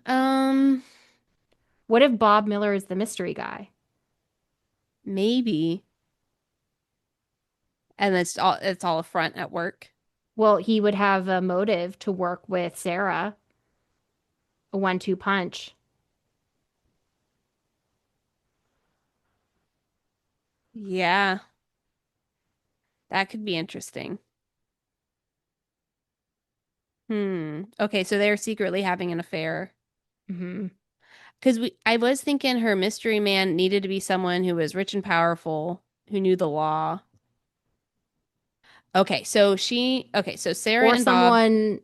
Um, What if Bob Miller is the mystery guy? Maybe. And it's all a front at work. Well, he would have a motive to work with Sarah, a 1-2 punch. Yeah, that could be interesting. Okay, so they're secretly having an affair. Hmm. Because I was thinking her mystery man needed to be someone who was rich and powerful, who knew the law. Okay, so Sarah Or and Bob. someone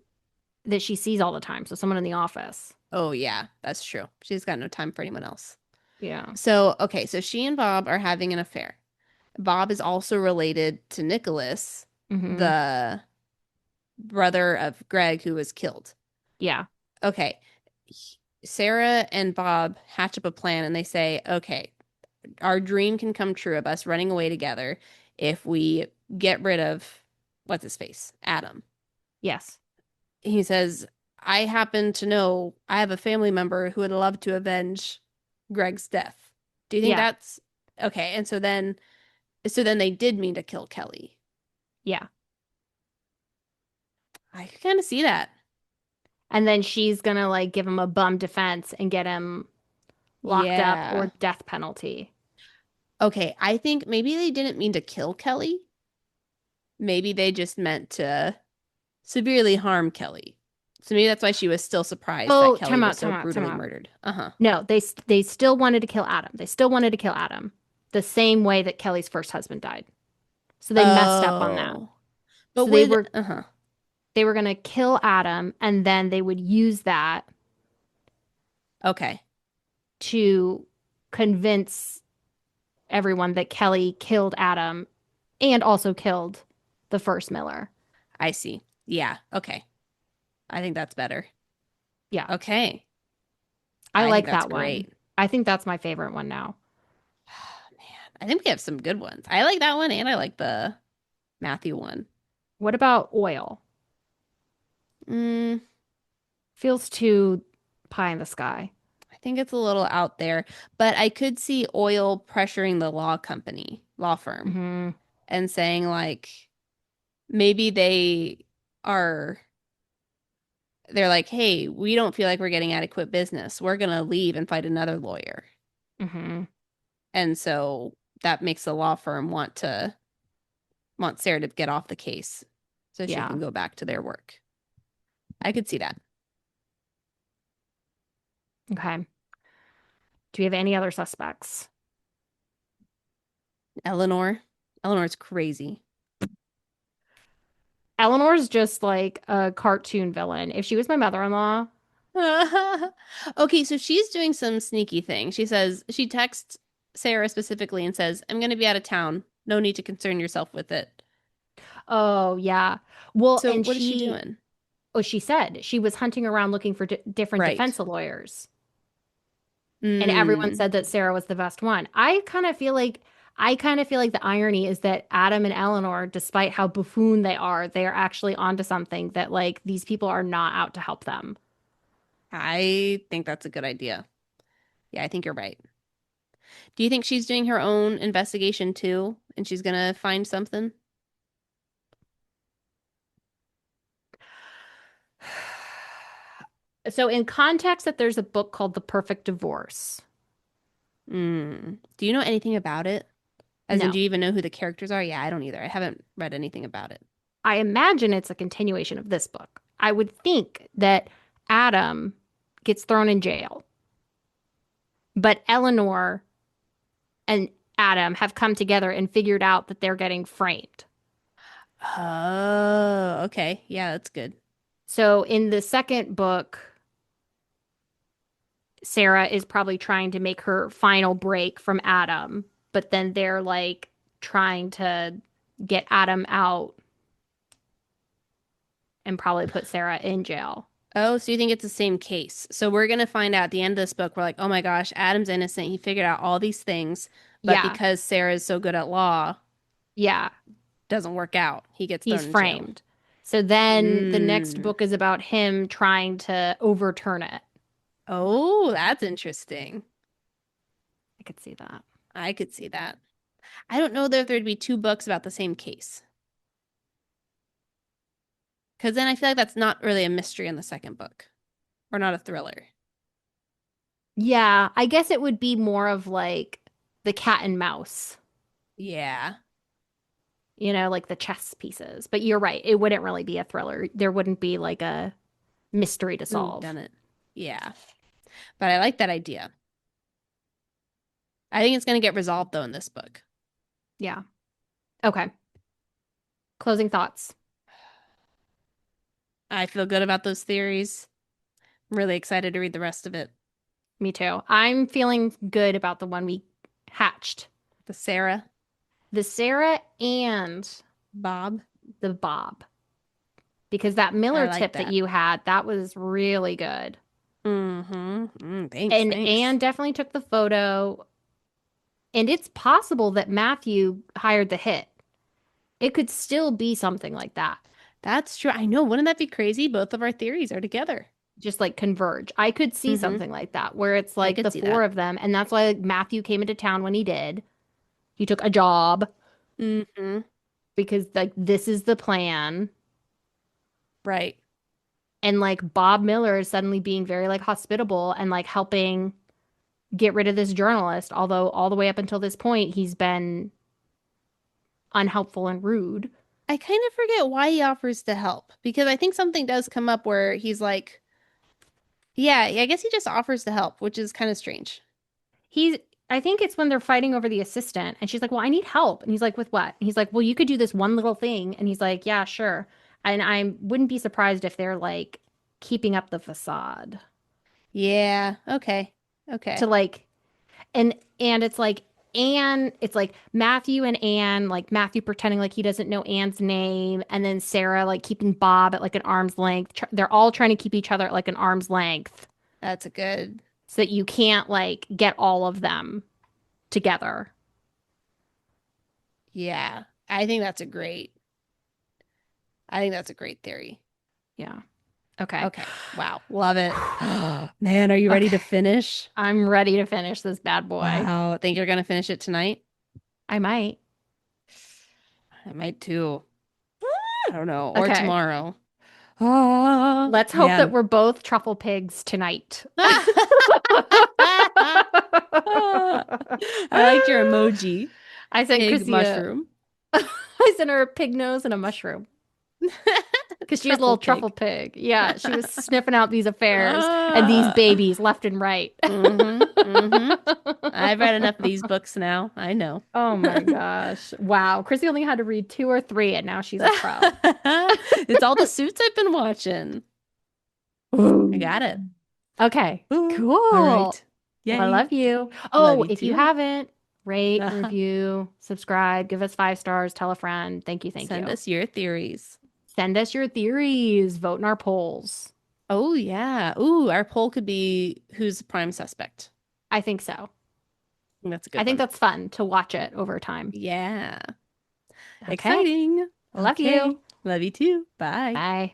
that she sees all the time, so someone in the office. Oh yeah, that's true. She's got no time for anyone else. Yeah. So she and Bob are having an affair. Bob is also related to Nicholas, Hmm. the brother of Greg who was killed. Yeah. Okay. Sarah and Bob hatch up a plan and they say, okay, our dream can come true of us running away together if we get rid of what's his face, Adam. Yes. He says, I happen to know I have a family member who would love to avenge Greg's death. Do you think Yeah. that's okay? And so then they did mean to kill Kelly. Yeah. I could kind of see that. And then she's gonna like give him a bum defense and get him locked up or Yeah. death penalty. Okay, I think maybe they didn't mean to kill Kelly. Maybe they just meant to severely harm Kelly. So maybe that's why she was still surprised that Oh, Kelly time was out, so time out, time brutally out. murdered. Uh-huh. No, they still wanted to kill Adam. They still wanted to kill Adam the same way that Kelly's first husband died. So they messed up on that. Oh. But So they would were uh-huh. they were gonna kill Adam and then they would use that Okay. to convince everyone that Kelly killed Adam and also killed the first Miller. I see. Yeah. Okay. I think that's better. Yeah, Okay. I I think like that's that one. great. I think that's my favorite one now. Man, I think we have some good ones. I like that one and I like the Matthew one. What about oil? Mm, Feels too pie in the sky. I think it's a little out there, but I could see Oil pressuring the law firm, Hmm. and saying like maybe are they're like, "Hey, we don't feel like we're getting adequate business. We're gonna leave and fight another lawyer." Hmm. And so that makes the law firm want Sarah to get off the case so she Yeah. can go back to their work. I could see that. Okay. Do we have any other suspects? Eleanor. Eleanor's crazy. Eleanor's just like a cartoon villain. If she was my mother-in-law, Okay, so she's doing some sneaky thing. She texts Sarah specifically and says, I'm going to be out of town. No need to concern yourself with it. oh yeah. Well, So and what is she doing? she said she was hunting around looking for different Right. defense lawyers. And everyone Mm, said that Sarah was the best one. I kind of feel like the irony is that Adam and Eleanor, despite how buffoon they are actually onto something that like these people are not out to help them. I think that's a good idea. Yeah, I think you're right. Do you think she's doing her own investigation too, and she's gonna find something? So in context that there's a book called The Perfect Divorce. Do you know anything about it? As in, do No. you even know who the characters are? Yeah, I don't either. I haven't read anything about it. I imagine it's a continuation of this book. I would think that Adam gets thrown in jail, but Eleanor and Adam have come together and figured out that they're getting framed. Oh, okay. Yeah, that's good. So in the second book, Sarah is probably trying to make her final break from Adam, but then they're like trying to get Adam out and probably put Sarah in jail. Oh, so you think it's the same case? So we're gonna find out at the end of this book, we're like, oh my gosh, Adam's innocent. He figured out all these things, but Yeah, because Sarah's so good at law, yeah, doesn't work out. He gets he's thrown in jail. framed. So then the next Mm. book is about him trying to overturn it. Oh, that's interesting. I could see that. I could see that. I don't know that there'd be two books about the same case. Because then I feel like that's not really a mystery in the second book, or not a thriller. Yeah, I guess it would be more of like the cat and mouse, Yeah. like the chess pieces. But you're right, it wouldn't really be a thriller. There wouldn't be like a mystery to solve. Done it. Yeah. But I like that idea. I think it's going to get resolved though in this book. Yeah. Okay. Closing thoughts. I feel good about those theories. I'm really excited to read the rest of it. Me too. I'm feeling good about the one we hatched. The Sarah, The Sarah and Bob. the Bob. Because that I Miller like tip that that. you had, that was really good. Mm-hmm. Thanks, And thanks. Anne definitely took the photo. And it's possible that Matthew hired the hit. It could still be something like that. That's true. I know. Wouldn't that be crazy? Both of our theories are together. Just like converge. I could see Mm-hmm. something like that where it's I like could the see four that. of them. And that's why Matthew came into town when he did. He took a job Mm-hmm. because like this is the plan. Right. And like Bob Miller is suddenly being very like hospitable and like helping get rid of this journalist, although all the way up until this point he's been unhelpful and rude. I kind of forget why he offers to help because I think something does come up where he's like, yeah, I guess he just offers to help, which is kind of strange. He's I think it's when they're fighting over the assistant and she's like, "Well, I need help." And he's like, "With what?" And he's like, "Well, you could do this one little thing." And he's like, "Yeah, sure." And I wouldn't be surprised if they're like keeping up the facade Yeah. Okay. to Okay. like and it's like Matthew and Anne, like Matthew pretending like he doesn't know Anne's name, and then Sarah like keeping Bob at like an arm's length. They're all trying to keep each other at like an arm's length That's a good. so that you can't like get all of them together. Yeah. I think that's a great. I think that's a great theory. Yeah. Okay. Okay. Wow. Love it. Man, are you ready Okay. to finish? I'm ready to finish this bad boy. Wow. Think you're gonna finish it tonight? I might. I might too. I don't know. Or Okay. tomorrow. Oh, Let's hope that man. we're both truffle pigs tonight. I liked your emoji. I sent Pig Chrissy mushroom. I sent her a pig nose and a mushroom because she's a Truffle little truffle pig. pig. Yeah, she was sniffing out these affairs and these babies left and right. Mm-hmm. I've read enough of these books now. I know. Oh my gosh. Wow. Chrissy only had to read two or three and now she's a pro. It's all the suits I've been watching. I Ooh. got it. Okay, Ooh. All cool. right. Well, I Yay. love you. Love Oh, you if you too. haven't, rate, review, subscribe, give us 5 stars, tell a friend. Thank you. Thank Send you. us your theories. Send us your theories. Vote in our polls. Oh, yeah. Ooh, our poll could be who's the prime suspect. I think so. That's a I good think one. that's fun to watch it over time. Yeah. Okay. Exciting. Love Okay. you. Love you too. Bye. Bye.